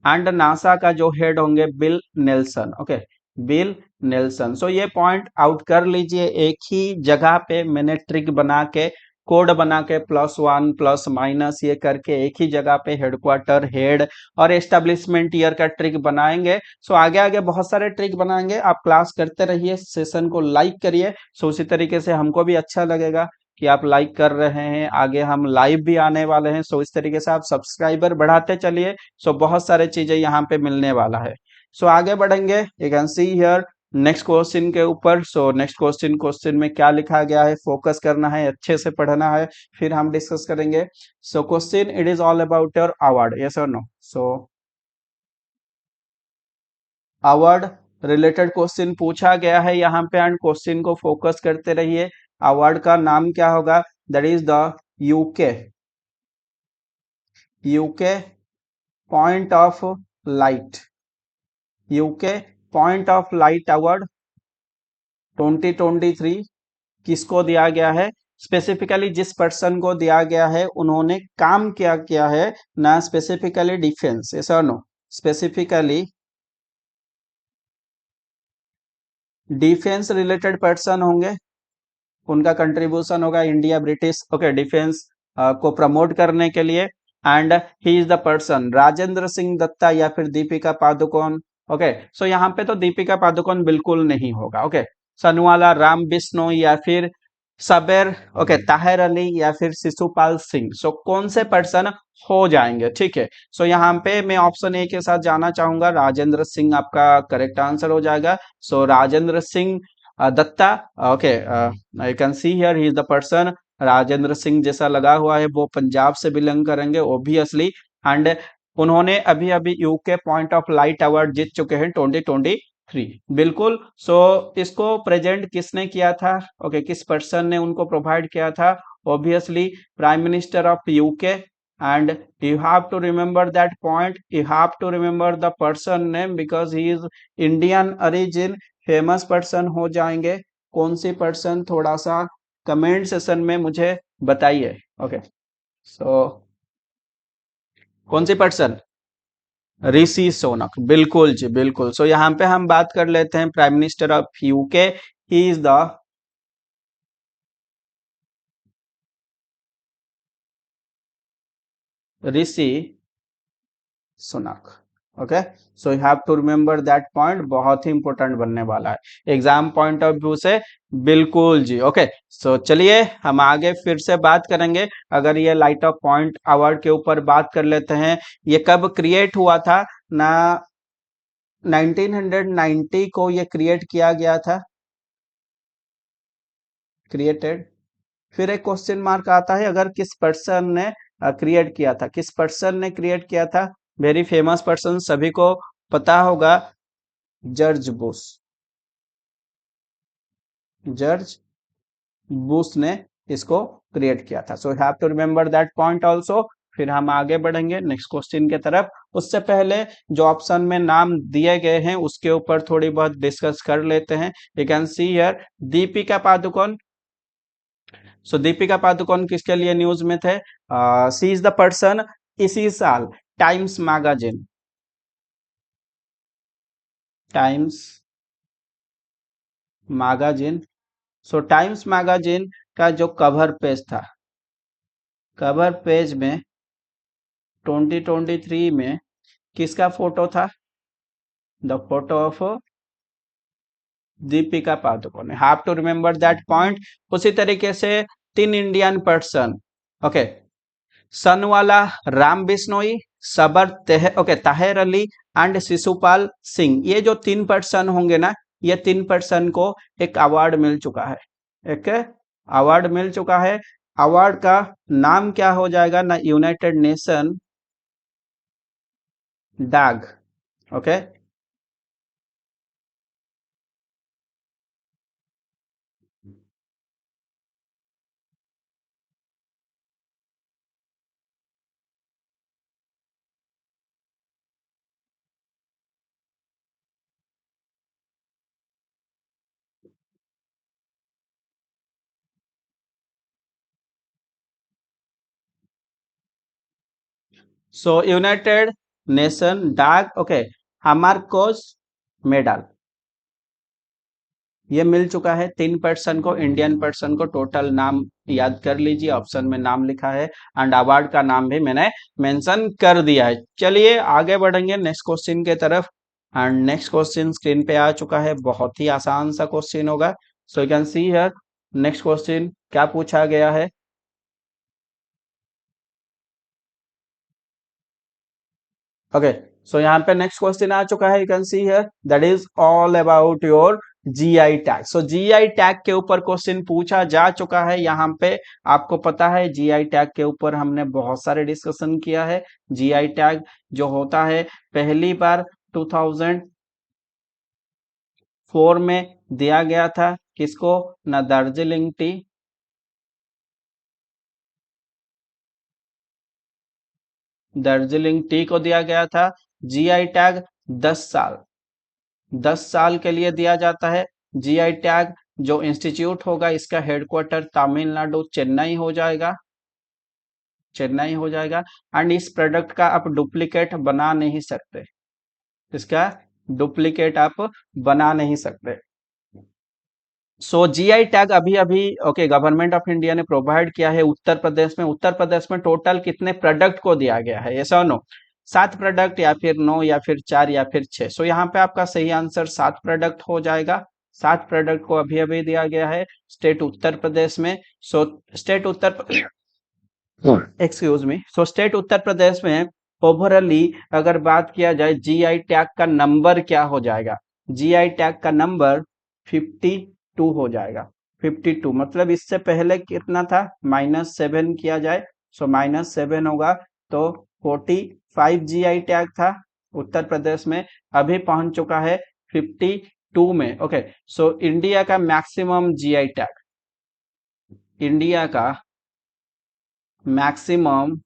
Speaker 1: एंड नासा का जो हेड होंगे Bill Nelson, okay, Bill Nelson. So ये पॉइंट आउट कर लीजिए, एक ही जगह पे मैंने ट्रिक बना के कोड बना के +1 प्लस माइनस ये करके एक ही जगह पे हेडक्वार्टर, हेड और एस्टेब्लिशमेंट ईयर का ट्रिक बनाएंगे। सो आगे आगे बहुत सारे ट्रिक बनाएंगे, आप क्लास करते रहिए, सेशन को लाइक करिए। सो उसी तरीके से हमको भी अच्छा लगेगा कि आप लाइक कर रहे हैं, आगे हम लाइव भी आने वाले हैं। सो इस तरीके से आप सब्सक्राइबर बढ़ाते चलिए। सो बहुत सारे चीजें यहाँ पे मिलने वाला है। सो आगे बढ़ेंगे, you can see here next question के ऊपर। सो नेक्स्ट क्वेश्चन में क्या लिखा गया है, फोकस करना है, अच्छे से पढ़ना है, फिर हम डिस्कस करेंगे। So question it is all about your award, yes और नो। सो अवार्ड रिलेटेड क्वेश्चन पूछा गया है यहाँ पे, एंड क्वेश्चन को फोकस करते रहिए। अवार्ड का नाम क्या होगा, that is the UK UK point of light, UK point of light award 2023 किसको दिया गया है, स्पेसिफिकली जिस पर्सन को दिया गया है उन्होंने काम क्या किया है ना, स्पेसिफिकली डिफेंस, ऐसा no, specifically defence related person होंगे, उनका कंट्रीब्यूशन होगा इंडिया ब्रिटिश ओके डिफेंस को प्रमोट करने के लिए। And he is the person Rajendra Singh Datta या फिर दीपिका पादुकोण। ओके सो यहाँ पे तो दीपिका पादुकोण बिल्कुल नहीं होगा। ओके सनवाला राम बिश्नोई या फिर सबेर ओके ताहिर अली या फिर शिशुपाल सिंह। सो कौन से पर्सन हो जाएंगे, ठीक है। सो यहाँ पे मैं ऑप्शन ए के साथ जाना चाहूंगा, राजेंद्र सिंह आपका करेक्ट आंसर हो जाएगा। So Rajendra Singh Datta, okay I can see here he is the person. Rajendra Singh जैसा लगा हुआ है, वो पंजाब से बिलोंग करेंगे ओबियसली। एंड उन्होंने अभी अभी UK point of light award जीत चुके हैं 2023, बिल्कुल। सो इसको प्रेजेंट किसने किया था, ओके किस पर्सन ने उनको प्रोवाइड किया था, obviously prime minister of UK. and you have to remember that point, you have to remember the person name because he is Indian origin, famous person हो जाएंगे। कौन सी पर्सन, थोड़ा सा कमेंट सेशन में मुझे बताइए। ओके सो कौन सी person, ऋषि सोनक, बिल्कुल जी बिल्कुल। सो यहाँ पे हम बात कर लेते हैं prime minister of UK, he is the Rishi Sunak. Okay so you have to remember that point, बहुत ही इंपॉर्टेंट बनने वाला है एग्जाम पॉइंट ऑफ व्यू से, बिल्कुल जी। ओके सो चलिए हम आगे फिर से बात करेंगे। अगर ये लाइट ऑफ पॉइंट अवार्ड के ऊपर बात कर लेते हैं, ये कब क्रिएट हुआ था ना, 1990 को ये क्रिएट किया गया था, क्रिएटेड। फिर एक क्वेश्चन मार्क आता है, अगर किस पर्सन ने क्रिएट किया था, किस पर्सन ने क्रिएट किया था, वेरी फेमस पर्सन, सभी को पता होगा, जॉर्ज बुश, जॉर्ज बुश ने इसको क्रिएट किया था। So you have to remember that point also. फिर हम आगे बढ़ेंगे नेक्स्ट क्वेश्चन के तरफ। उससे पहले जो ऑप्शन में नाम दिए गए हैं उसके ऊपर थोड़ी बहुत डिस्कस कर लेते हैं। You can see here Deepika Padukone. So Deepika Padukone किसके लिए न्यूज में थे, सी इज द पर्सन, इसी साल Times magazine, Times magazine, so Times magazine का जो कवर पेज था, कवर पेज में 2023 में किसका फोटो था, the photo of Deepika Padukone. Have to remember that point. उसी तरीके से 3 Indian person, okay Sanwala Ram Bishnoi, सबर ओके ताहिर अली एंड शिशुपाल सिंह, ये जो 3 पर्सन होंगे ना, ये 3 पर्सन को एक अवार्ड मिल चुका है, एक अवार्ड मिल चुका है। अवार्ड का नाम क्या हो जाएगा ना, United nation डैग। Okay so United nation डैग, okay हमारकोस medal, ये मिल चुका है 3 पर्सन को, इंडियन पर्सन को। टोटल नाम याद कर लीजिए, ऑप्शन में नाम लिखा है एंड अवार्ड का नाम भी मैंने मेंशन कर दिया है। चलिए आगे बढ़ेंगे नेक्स्ट क्वेश्चन के तरफ। एंड नेक्स्ट क्वेश्चन स्क्रीन पे आ चुका है, बहुत ही आसान सा क्वेश्चन होगा। सो you can see here next question क्या पूछा गया है? ओके, सो यहाँ पे नेक्स्ट क्वेश्चन आ चुका है, you can see here, that is all about your GI tag. So GI tag के ऊपर क्वेश्चन पूछा जा चुका है यहाँ पे। आपको पता है जीआई टैग के ऊपर हमने बहुत सारे डिस्कशन किया है। जीआई टैग जो होता है, पहली बार 2004 में दिया गया था, किसको? ना दार्जिलिंग टी, दार्जिलिंग टी को दिया गया था जीआई टैग। 10 साल, 10 साल के लिए दिया जाता है जीआई टैग। जो इंस्टीट्यूट होगा, इसका हेडक्वार्टर तमिलनाडु चेन्नई हो जाएगा, चेन्नई हो जाएगा। एंड इस प्रोडक्ट का आप डुप्लीकेट बना नहीं सकते, इसका डुप्लीकेट आप बना नहीं सकते। सो जीआई टैग अभी अभी ओके गवर्नमेंट ऑफ इंडिया ने प्रोवाइड किया है उत्तर प्रदेश में। उत्तर प्रदेश में टोटल कितने प्रोडक्ट को दिया गया है, ऐसा और नो? 7 प्रोडक्ट, या फिर 9, या फिर 4, या फिर 6? सो यहाँ पे आपका सही आंसर 7 प्रोडक्ट हो जाएगा। 7 प्रोडक्ट को अभी अभी दिया गया है स्टेट उत्तर प्रदेश में। सो स्टेट उत्तर एक्सक्यूज मी, सो स्टेट उत्तर प्रदेश में ओवरऑली अगर बात किया जाए, जीआई टैग का नंबर क्या हो जाएगा? जीआई टैग का नंबर 52 हो जाएगा। 52 मतलब इससे पहले कितना था, -7 किया जाए, सो -7 होगा, तो 45 जीआई टैग था उत्तर प्रदेश में, अभी पहुंच चुका है 52 में। ओके, सो इंडिया का मैक्सिमम जीआई टैग, इंडिया का मैक्सिमम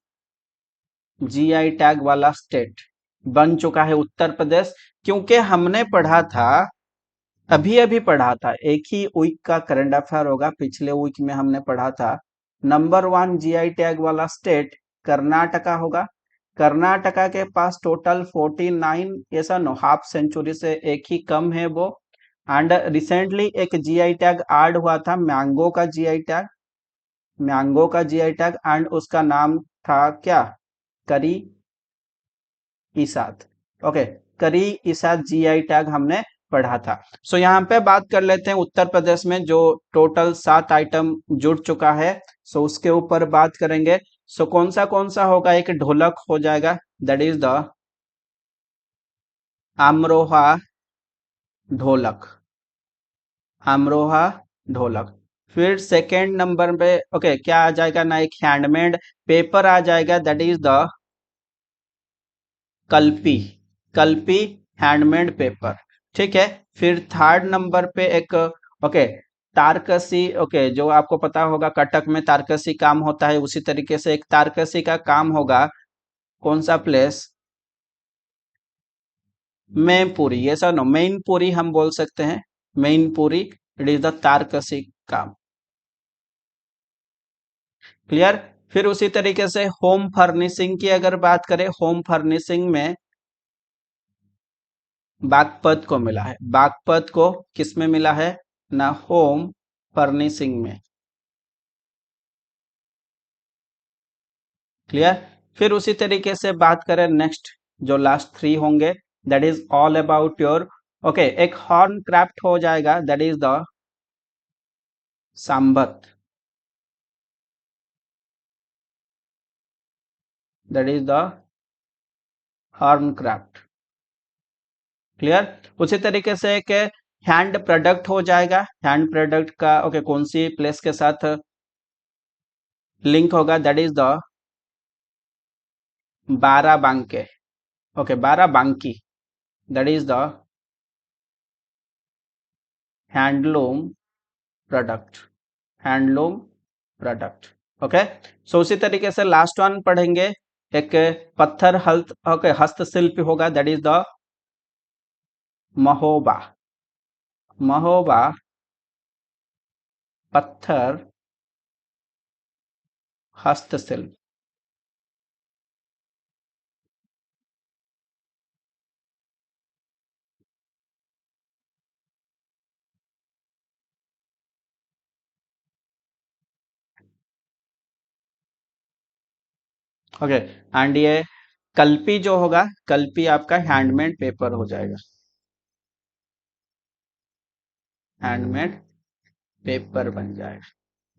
Speaker 1: जीआई टैग वाला स्टेट बन चुका है उत्तर प्रदेश। क्योंकि हमने पढ़ा था, अभी अभी पढ़ा था, एक ही वीक का करंट अफेयर होगा, पिछले वीक में हमने पढ़ा था, नंबर 1 जीआई टैग वाला स्टेट कर्नाटका होगा। कर्नाटका के पास टोटल 49, ऐसा नो, हाफ सेंचुरी से एक ही कम है वो। एंड रिसेंटली एक जीआई टैग ऐड हुआ था, मैंगो का जीआई टैग, मैंगो का जीआई टैग, एंड उसका नाम था क्या? करी इसात। ओके, करी इसात जीआई टैग हमने पढ़ा था। सो यहाँ पे बात कर लेते हैं उत्तर प्रदेश में जो टोटल 7 आइटम जुड़ चुका है, सो उसके ऊपर बात करेंगे। सो कौन सा होगा? एक ढोलक हो जाएगा, दैट इज द अमरोहा ढोलक, अमरोहा ढोलक। फिर सेकेंड नंबर पे ओके क्या आ जाएगा ना, एक हैंडमेड पेपर आ जाएगा, that is the Kalpi, Kalpi handmade paper. ठीक है। फिर थर्ड नंबर पे एक ओके तारकसी, ओके जो आपको पता होगा कटक में तारकसी काम होता है, उसी तरीके से एक तारकसी का काम होगा, कौन सा प्लेस? मैनपुरी, ये सर नो, मैनपुरी हम बोल सकते हैं, Mainpuri, it is the tarakasi काम। क्लियर। फिर उसी तरीके से होम फर्निशिंग की अगर बात करें, होम फर्निशिंग में बागपत को मिला है, बागपत को किस में मिला है ना, होम फर्निशिंग में। क्लियर। फिर उसी तरीके से बात करें नेक्स्ट, जो लास्ट 3 होंगे, that is all about your okay, एक हॉर्न क्राफ्ट हो जाएगा, दैट इज द सांबत, that is the horn craft. Clear. उसी तरीके से एक हैंड प्रोडक्ट हो जाएगा, हैंड प्रोडक्ट का ओके कौन सी प्लेस के साथ लिंक होगा, that is the Barabanki, okay Barabanki, that is the handloom product, handloom product. Okay, so उसी तरीके से लास्ट वन पढ़ेंगे, एक पत्थर हल्त ओके हस्तशिल्प होगा, that is the Mahoba, Mahoba पत्थर हस्तशिल्प। ओके, एंड ये कल्पी जो होगा, कल्पी आपका हैंडमेड पेपर हो जाएगा, हैंडमेड पेपर बन जाएगा।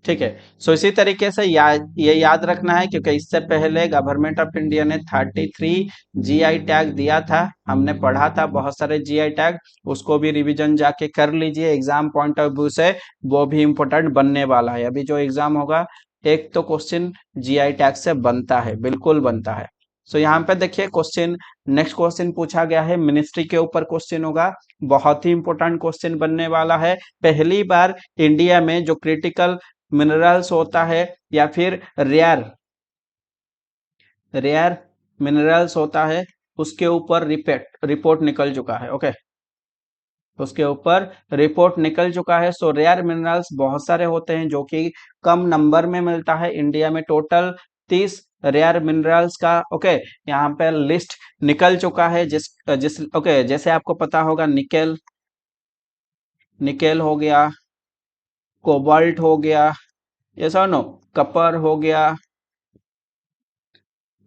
Speaker 1: ठीक है। सो इसी तरीके से ये याद रखना है, क्योंकि इससे पहले गवर्नमेंट ऑफ इंडिया ने 33 जीआई टैग दिया था। हमने पढ़ा था बहुत सारे जीआई टैग, उसको भी रिवीजन जाके कर लीजिए, एग्जाम पॉइंट ऑफ व्यू से वो भी इम्पोर्टेंट बनने वाला है। अभी जो एग्जाम होगा एक तो क्वेश्चन जीआई टैग से बनता है, बिल्कुल बनता है। सो यहाँ पे देखिए क्वेश्चन, नेक्स्ट क्वेश्चन पूछा गया है मिनिस्ट्री के ऊपर क्वेश्चन होगा, बहुत ही इंपॉर्टेंट क्वेश्चन बनने वाला है। पहली बार इंडिया में जो क्रिटिकल मिनरल्स होता है या फिर रेयर रेयर मिनरल्स होता है, उसके ऊपर रिपोर्ट निकल चुका है। ओके, उसके ऊपर रिपोर्ट निकल चुका है। सो रेयर मिनरल्स बहुत सारे होते हैं जो कि कम नंबर में मिलता है। इंडिया में टोटल 30 रेयर मिनरल्स का ओके यहाँ पे लिस्ट निकल चुका है। जिस जिस ओके जैसे आपको पता होगा, निकेल निकेल हो गया, कोबाल्ट हो गया, ये सब नो, कपर हो गया,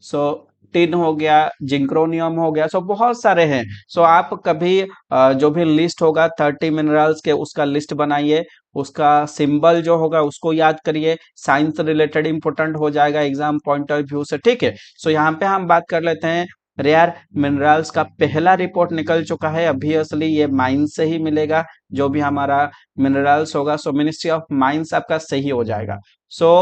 Speaker 1: सो टिन हो गया, जिंक्रोनियम हो गया, सो बहुत सारे हैं। सो आप कभी जो भी लिस्ट होगा 30 मिनरल्स के, उसका लिस्ट बनाइए, उसका सिंबल जो होगा उसको याद करिए। साइंस से रिलेटेड इंपोर्टेंट हो जाएगा एग्जाम पॉइंट ऑफ व्यू से। ठीक है। सो यहाँ पे हम बात कर लेते हैं रेयर मिनरल्स का। पहला रिपोर्ट निकल चुका है, ऑब्वियसली ये माइन से ही मिलेगा जो भी हमारा मिनरल्स होगा। सो मिनिस्ट्री ऑफ माइंस आपका सही हो जाएगा। सो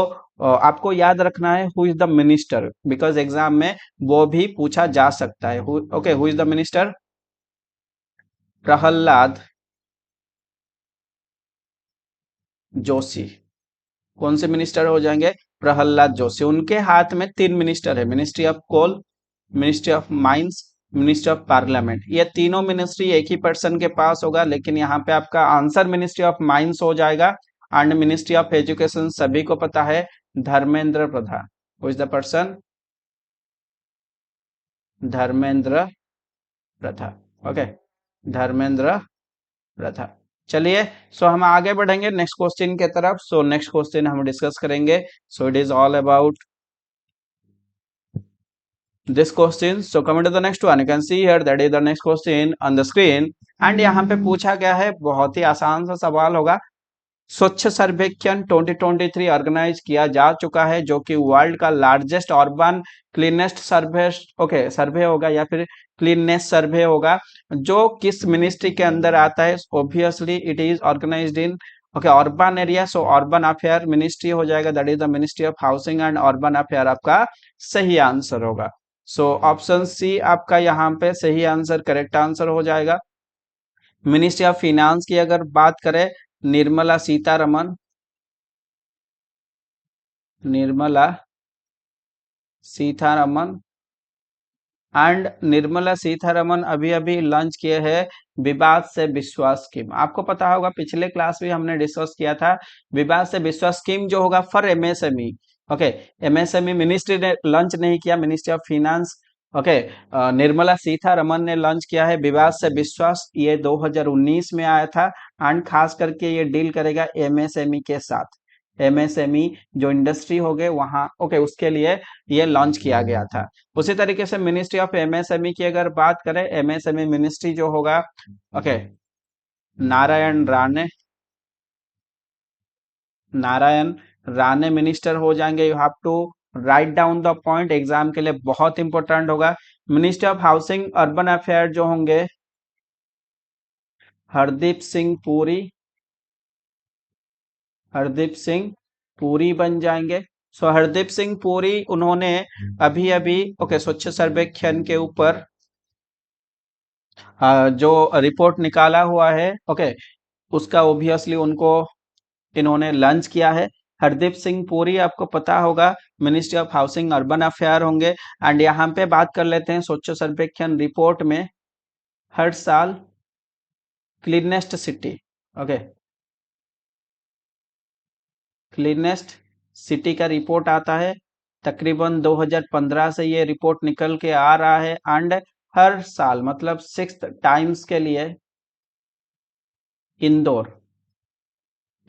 Speaker 1: आपको याद रखना है who is the minister, because exam में वो भी पूछा जा सकता है। Okay, who is the minister? Prahlad Joshi. कौन से मिनिस्टर हो जाएंगे? प्रहलाद जोशी। उनके हाथ में 3 मिनिस्टर है, ministry of coal, ministry of mines, ministry of parliament. ये तीनों मिनिस्ट्री एक ही पर्सन के पास होगा, लेकिन यहाँ पे आपका आंसर मिनिस्ट्री ऑफ माइंस हो जाएगा। एंड मिनिस्ट्री ऑफ एजुकेशन सभी को पता है, Dharmendra Pradhan. Who is the person? Dharmendra Pradhan. Okay, Dharmendra Pradhan. चलिए, सो हम आगे बढ़ेंगे नेक्स्ट क्वेश्चन के तरफ। सो नेक्स्ट क्वेश्चन हम डिस्कस करेंगे। So it is all about this question. So coming to the next one, you can see here that is the next question on the screen. And यहाँ पे पूछा गया है, बहुत ही आसान सा सवाल होगा। स्वच्छ सर्वेक्षण 2023 ऑर्गेनाइज किया जा चुका है, जो कि वर्ल्ड का लार्जेस्ट अर्बन क्लीनेस्ट सर्वे ओके सर्वे होगा या फिर क्लीननेस सर्वे होगा, जो किस मिनिस्ट्री के अंदर आता है? Obviously it is organised in okay urban area. So urban affair ministry हो जाएगा, that is the ministry of housing and urban affair आपका सही आंसर होगा। सो ऑप्शन सी आपका यहाँ पे सही आंसर, करेक्ट आंसर हो जाएगा। मिनिस्ट्री ऑफ फिनांस की अगर बात करें, निर्मला सीतारमन, निर्मला सीतारमन। एंड निर्मला सीतारमन अभी अभी लॉन्च किए हैं विवाद से विश्वास स्कीम। आपको पता होगा पिछले क्लास में हमने डिस्कस किया था, विवाद से विश्वास स्कीम जो होगा for MSME. Okay, MSME ministry ने लॉन्च नहीं किया, ministry of finance okay Nirmala Sitharaman ने लॉन्च किया है विवाद से विश्वास। ये 2019 में आया था एंड खास करके ये डील करेगा एमएसएमई के साथ। एमएसएमई जो इंडस्ट्री हो गए वहां ओके उसके लिए ये लॉन्च किया गया था। उसी तरीके से मिनिस्ट्री ऑफ एमएसएमई की अगर बात करें, एमएसएमई मिनिस्ट्री जो होगा ओके नारायण राणे, नारायण राणे मिनिस्टर हो जाएंगे। You have to write down the point, exam के लिए बहुत इंपॉर्टेंट होगा। Minister of housing urban affair जो होंगे हरदीप सिंह पुरी, हरदीप सिंह पुरी बन जाएंगे। सो हरदीप सिंह पुरी उन्होंने अभी अभी ओके स्वच्छ सर्वेक्षण के ऊपर जो रिपोर्ट निकाला हुआ है ओके उसका ओब्वियसली उनको इन्होंने लॉन्च किया है। हरदीप सिंह पुरी आपको पता होगा ministry of housing urban affair होंगे। एंड यहाँ पे बात कर लेते हैं स्वच्छ सर्वेक्षण रिपोर्ट में हर साल cleanest city okay cleanest city का रिपोर्ट आता है। तकरीबन 2015 से ये रिपोर्ट निकल के आ रहा है एंड हर साल मतलब 6th टाइम्स के लिए Indore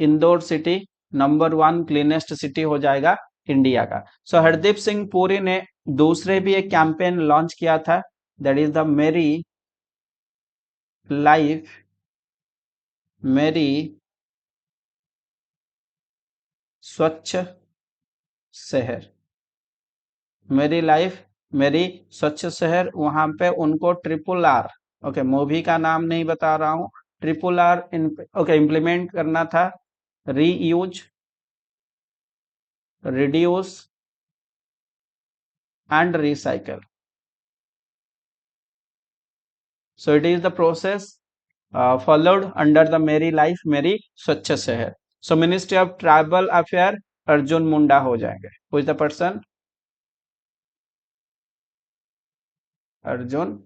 Speaker 1: Indore city number 1 cleanest city हो जाएगा इंडिया का। सो हरदीप सिंह पुरी ने दूसरे भी एक कैंपेन लॉन्च किया था, दैट इज द मेरी लाइफ मेरी स्वच्छ शहर, मेरी लाइफ मेरी स्वच्छ शहर, वहां पे उनको ट्रिपल आर, ओके मूवी का नाम नहीं बता रहा हूँ, ट्रिपल आर ओके इम्प्लीमेंट करना था। Reuse, reduce and recycle, so it is the process followed under the मेरी लाइफ मेरी स्वच्छ शहर। सो ministry of tribal affair Arjun Munda हो जाएंगे। Who is the person? Arjun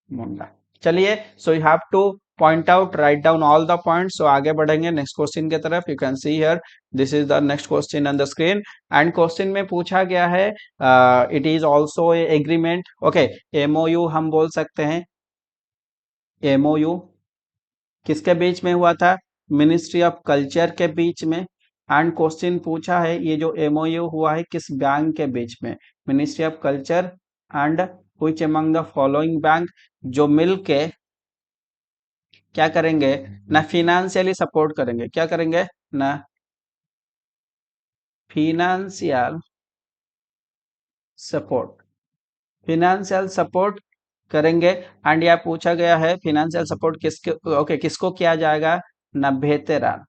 Speaker 1: Munda. चलिए, so you have to point out, right down all the points. So आगे बढ़ेंगे नेक्स्ट क्वेश्चन की तरफ। You can see here, this is the next question on the screen. And question में पूछा गया है, it is also A agreement, okay MOU हम बोल सकते हैं। एमओयू किसके बीच में हुआ था? मिनिस्ट्री ऑफ कल्चर के बीच में। एंड क्वेश्चन पूछा है, ये जो एमओयू हुआ है किस बैंक के बीच में? Ministry of culture and which among the following bank, जो मिलके क्या करेंगे ना, फिनेंशियली सपोर्ट करेंगे। क्या करेंगे ना, फिनेंशियल सपोर्ट, फिनेंशियल सपोर्ट करेंगे। एंड यह पूछा गया है फिनेंशियल सपोर्ट किसके, ओके किसको किया जाएगा ना, वेटेरन,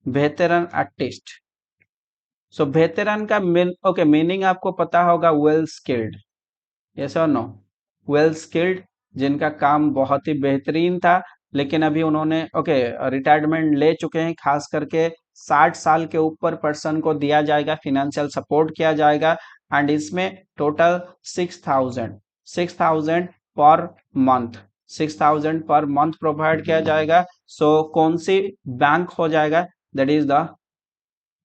Speaker 1: वेटेरन आर्टिस्ट। सो वेटेरन का ओके मीनिंग आपको पता होगा, वेल स्किल्ड, यस और नो, वेल स्किल्ड, जिनका काम बहुत ही बेहतरीन था, लेकिन अभी उन्होंने ओके रिटायरमेंट ले चुके हैं। खास करके 60 साल के ऊपर पर्सन को दिया जाएगा, फिनेंशियल सपोर्ट किया जाएगा। एंड इसमें total 6,000 per month, 6,000 per month provide किया जाएगा। सो कौन सी बैंक हो जाएगा? That is the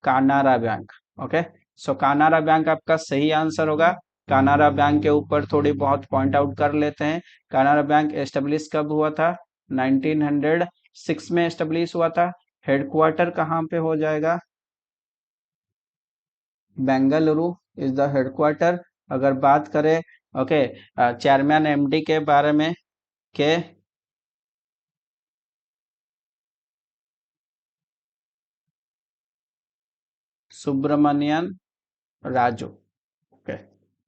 Speaker 1: Canara bank. Okay, so Canara bank आपका सही आंसर होगा। कानारा बैंक के ऊपर थोड़ी बहुत पॉइंट आउट कर लेते हैं। कानारा बैंक एस्टेब्लिश कब हुआ था? 1906 में एस्टेब्लिश हुआ था। हेडक्वार्टर कहाँ पे हो जाएगा? Bengaluru is the headquarter. अगर बात करें ओके चेयरमैन एमडी के बारे में, के सुब्रमण्यन राजू, ओके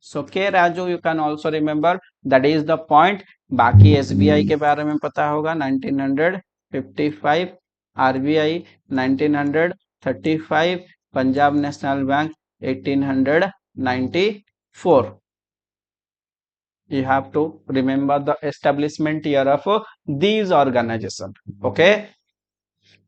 Speaker 1: सो के Raju, you can also remember, that is the point. बाकी एसबीआई के बारे में पता होगा 1955, RBI 1935, Punjab national bank 1894। You have to remember the establishment year of these organization, okay?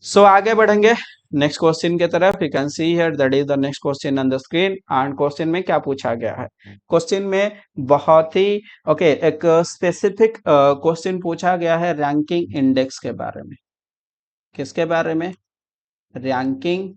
Speaker 1: सो आगे बढ़ेंगे नेक्स्ट क्वेश्चन की तरफ। You can see here, that is the next question on the screen. And question में क्या पूछा गया है? क्वेश्चन में बहुत ही ओके एक स्पेसिफिक क्वेश्चन पूछा गया है रैंकिंग इंडेक्स के बारे में। किसके बारे में? रैंकिंग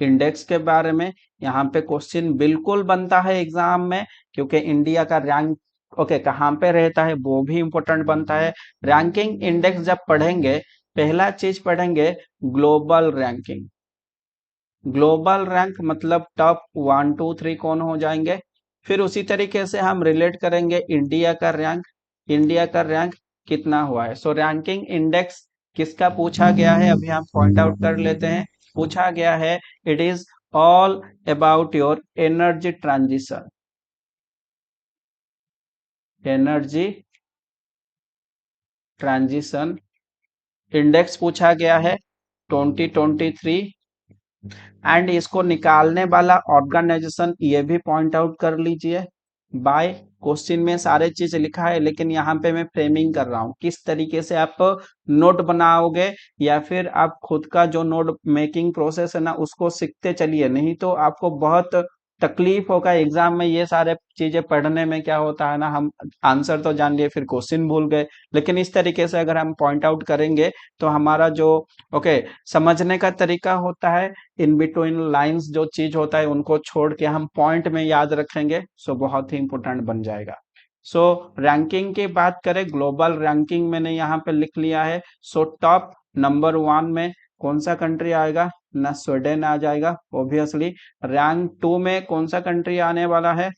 Speaker 1: इंडेक्स के बारे में। यहाँ पे क्वेश्चन बिल्कुल बनता है एग्जाम में, क्योंकि इंडिया का रैंक ओके कहाँ पे रहता है वो भी इंपॉर्टेंट बनता है। रैंकिंग इंडेक्स जब पढ़ेंगे, पहला चीज पढ़ेंगे ग्लोबल रैंकिंग। ग्लोबल रैंक मतलब टॉप 1 2 3 कौन हो जाएंगे। फिर उसी तरीके से हम रिलेट करेंगे इंडिया का रैंक, इंडिया का रैंक कितना हुआ है। सो रैंकिंग इंडेक्स किसका पूछा गया है, अभी हम पॉइंट आउट कर लेते हैं। पूछा गया है, it is all about your energy transition, energy transition index पूछा गया है 2023। एंड इसको निकालने वाला ऑर्गेनाइजेशन ये भी पॉइंट आउट कर लीजिए। बाय क्वेश्चन में सारे चीज लिखा है, लेकिन यहाँ पे मैं फ्रेमिंग कर रहा हूँ किस तरीके से आप नोट बनाओगे, या फिर आप खुद का जो नोट मेकिंग प्रोसेस है ना उसको सीखते चलिए, नहीं तो आपको बहुत तकलीफ होगा एग्जाम में। ये सारे चीजें पढ़ने में क्या होता है ना, हम आंसर तो जान लिए फिर क्वेश्चन भूल गए। लेकिन इस तरीके से अगर हम पॉइंट आउट करेंगे तो हमारा जो ओके समझने का तरीका होता है, इन बिटवीन लाइंस जो चीज होता है उनको छोड़ के हम पॉइंट में याद रखेंगे, सो बहुत ही इंपॉर्टेंट बन जाएगा। सो रैंकिंग की बात करें, ग्लोबल रैंकिंग मैंने यहाँ पे लिख लिया है। सो टॉप नंबर 1 में कौन सा कंट्री आएगा ना, स्वीडन आ जाएगा ऑब्वियसली। रैंक 2 में कौन सा कंट्री आने वाला है?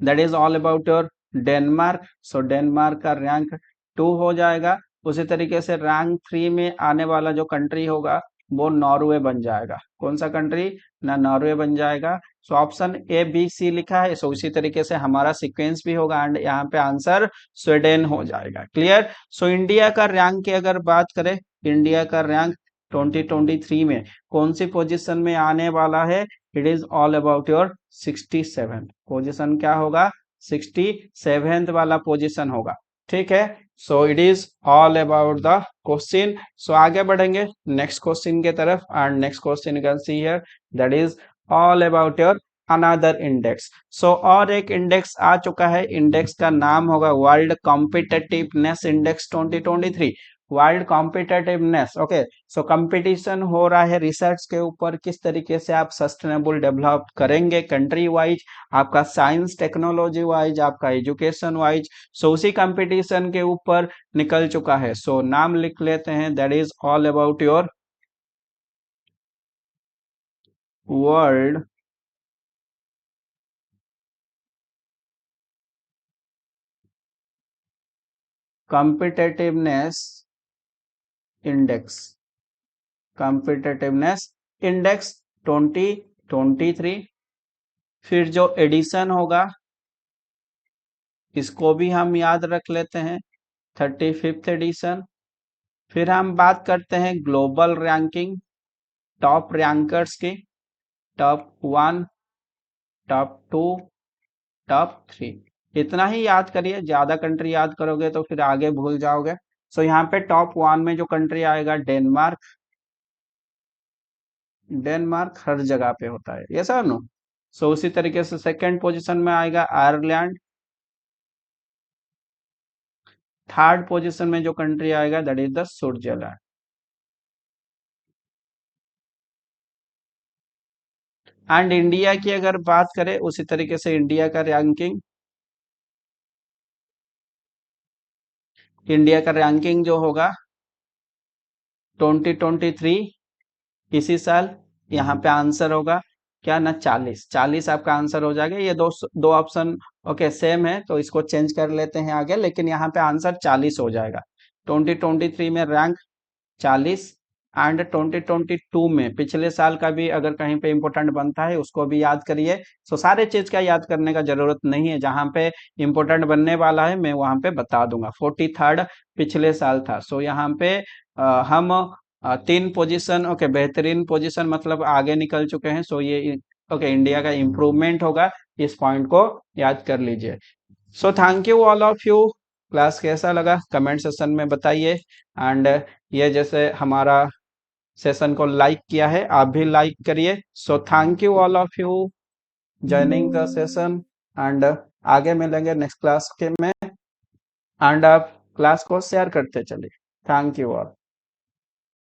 Speaker 1: That is all about your Denmark. So Denmark का रैंक 2 हो जाएगा। उसी तरीके से रैंक 3 में आने वाला जो कंट्री होगा वो नॉर्वे बन जाएगा। कौन सा कंट्री? ना नॉर्वे बन जाएगा। So option A B C लिखा है, सो उसी तरीके से हमारा सीक्वेंस भी होगा एंड यहाँ पे आंसर स्वीडन हो जाएगा। क्लियर? सो इंडिया का रैंक की अगर बात करें, इंडिया का रैंक 2023 में कौन सी पोजीशन में आने वाला है? It is all about your 67 position. क्या होगा? 67 वाला पोजीशन होगा। ठीक है, so it is all about the question. So आगे बढ़ेंगे नेक्स्ट क्वेश्चन के तरफ and next question you can see here, that is all about your another index. So और एक इंडेक्स आ चुका है, इंडेक्स का नाम होगा world competitiveness index 2023। World competitiveness, okay. So competition हो रहा है रिसर्च के ऊपर, किस तरीके से आप सस्टेनेबल डेवलप करेंगे कंट्री वाइज, आपका साइंस टेक्नोलॉजी वाइज, आपका एजुकेशन वाइज। सो उसी कंपटीशन के ऊपर निकल चुका है। सो नाम लिख लेते हैं, that is all about your world competitiveness index, competitiveness index 2023। फिर जो एडिशन होगा इसको भी हम याद रख लेते हैं, 35th एडिशन। फिर हम बात करते हैं ग्लोबल रैंकिंग, टॉप रैंकर्स की, टॉप 1, टॉप 2, टॉप 3। इतना ही याद करिए, ज्यादा कंट्री याद करोगे तो फिर आगे भूल जाओगे। सो यहाँ पे टॉप 1 में जो कंट्री आएगा डेनमार्क, डेनमार्क हर जगह पे होता है ये सब नो। सो उसी तरीके से सेकंड पोजीशन में आएगा आयरलैंड। थर्ड पोजीशन में जो कंट्री आएगा that is the Switzerland. And India की अगर बात करें उसी तरीके से इंडिया का रैंकिंग, इंडिया का रैंकिंग जो होगा 2023 इसी साल, यहाँ पे आंसर होगा क्या ना 40, 40 आपका आंसर हो जाएगा। ये दो दो ऑप्शन ओके सेम है तो इसको चेंज कर लेते हैं आगे, लेकिन यहाँ पे आंसर 40 हो जाएगा। 2023 में रैंक 40 एंड 2022 में पिछले साल का भी अगर कहीं पे इंपॉर्टेंट बनता है उसको भी याद करिए। सो सारे चीज का याद करने का जरूरत नहीं है, जहां पे इंपॉर्टेंट बनने वाला है मैं वहां पे बता दूंगा। 43rd पिछले साल था। सो यहाँ पे हम 3 पोजीशन ओके बेहतरीन पोजीशन मतलब आगे निकल चुके हैं। सो ये ओके इंडिया का इम्प्रूवमेंट होगा, इस पॉइंट को याद कर लीजिए। So thank you all of you. Class कैसा लगा कमेंट सेशन में बताइए एंड ये जैसे हमारा सेशन को लाइक किया है आप भी लाइक करिए। So thank you all of you joining the session and आगे मिलेंगे नेक्स्ट क्लास के में एंड आप क्लास को शेयर करते चलिए। Thank you all.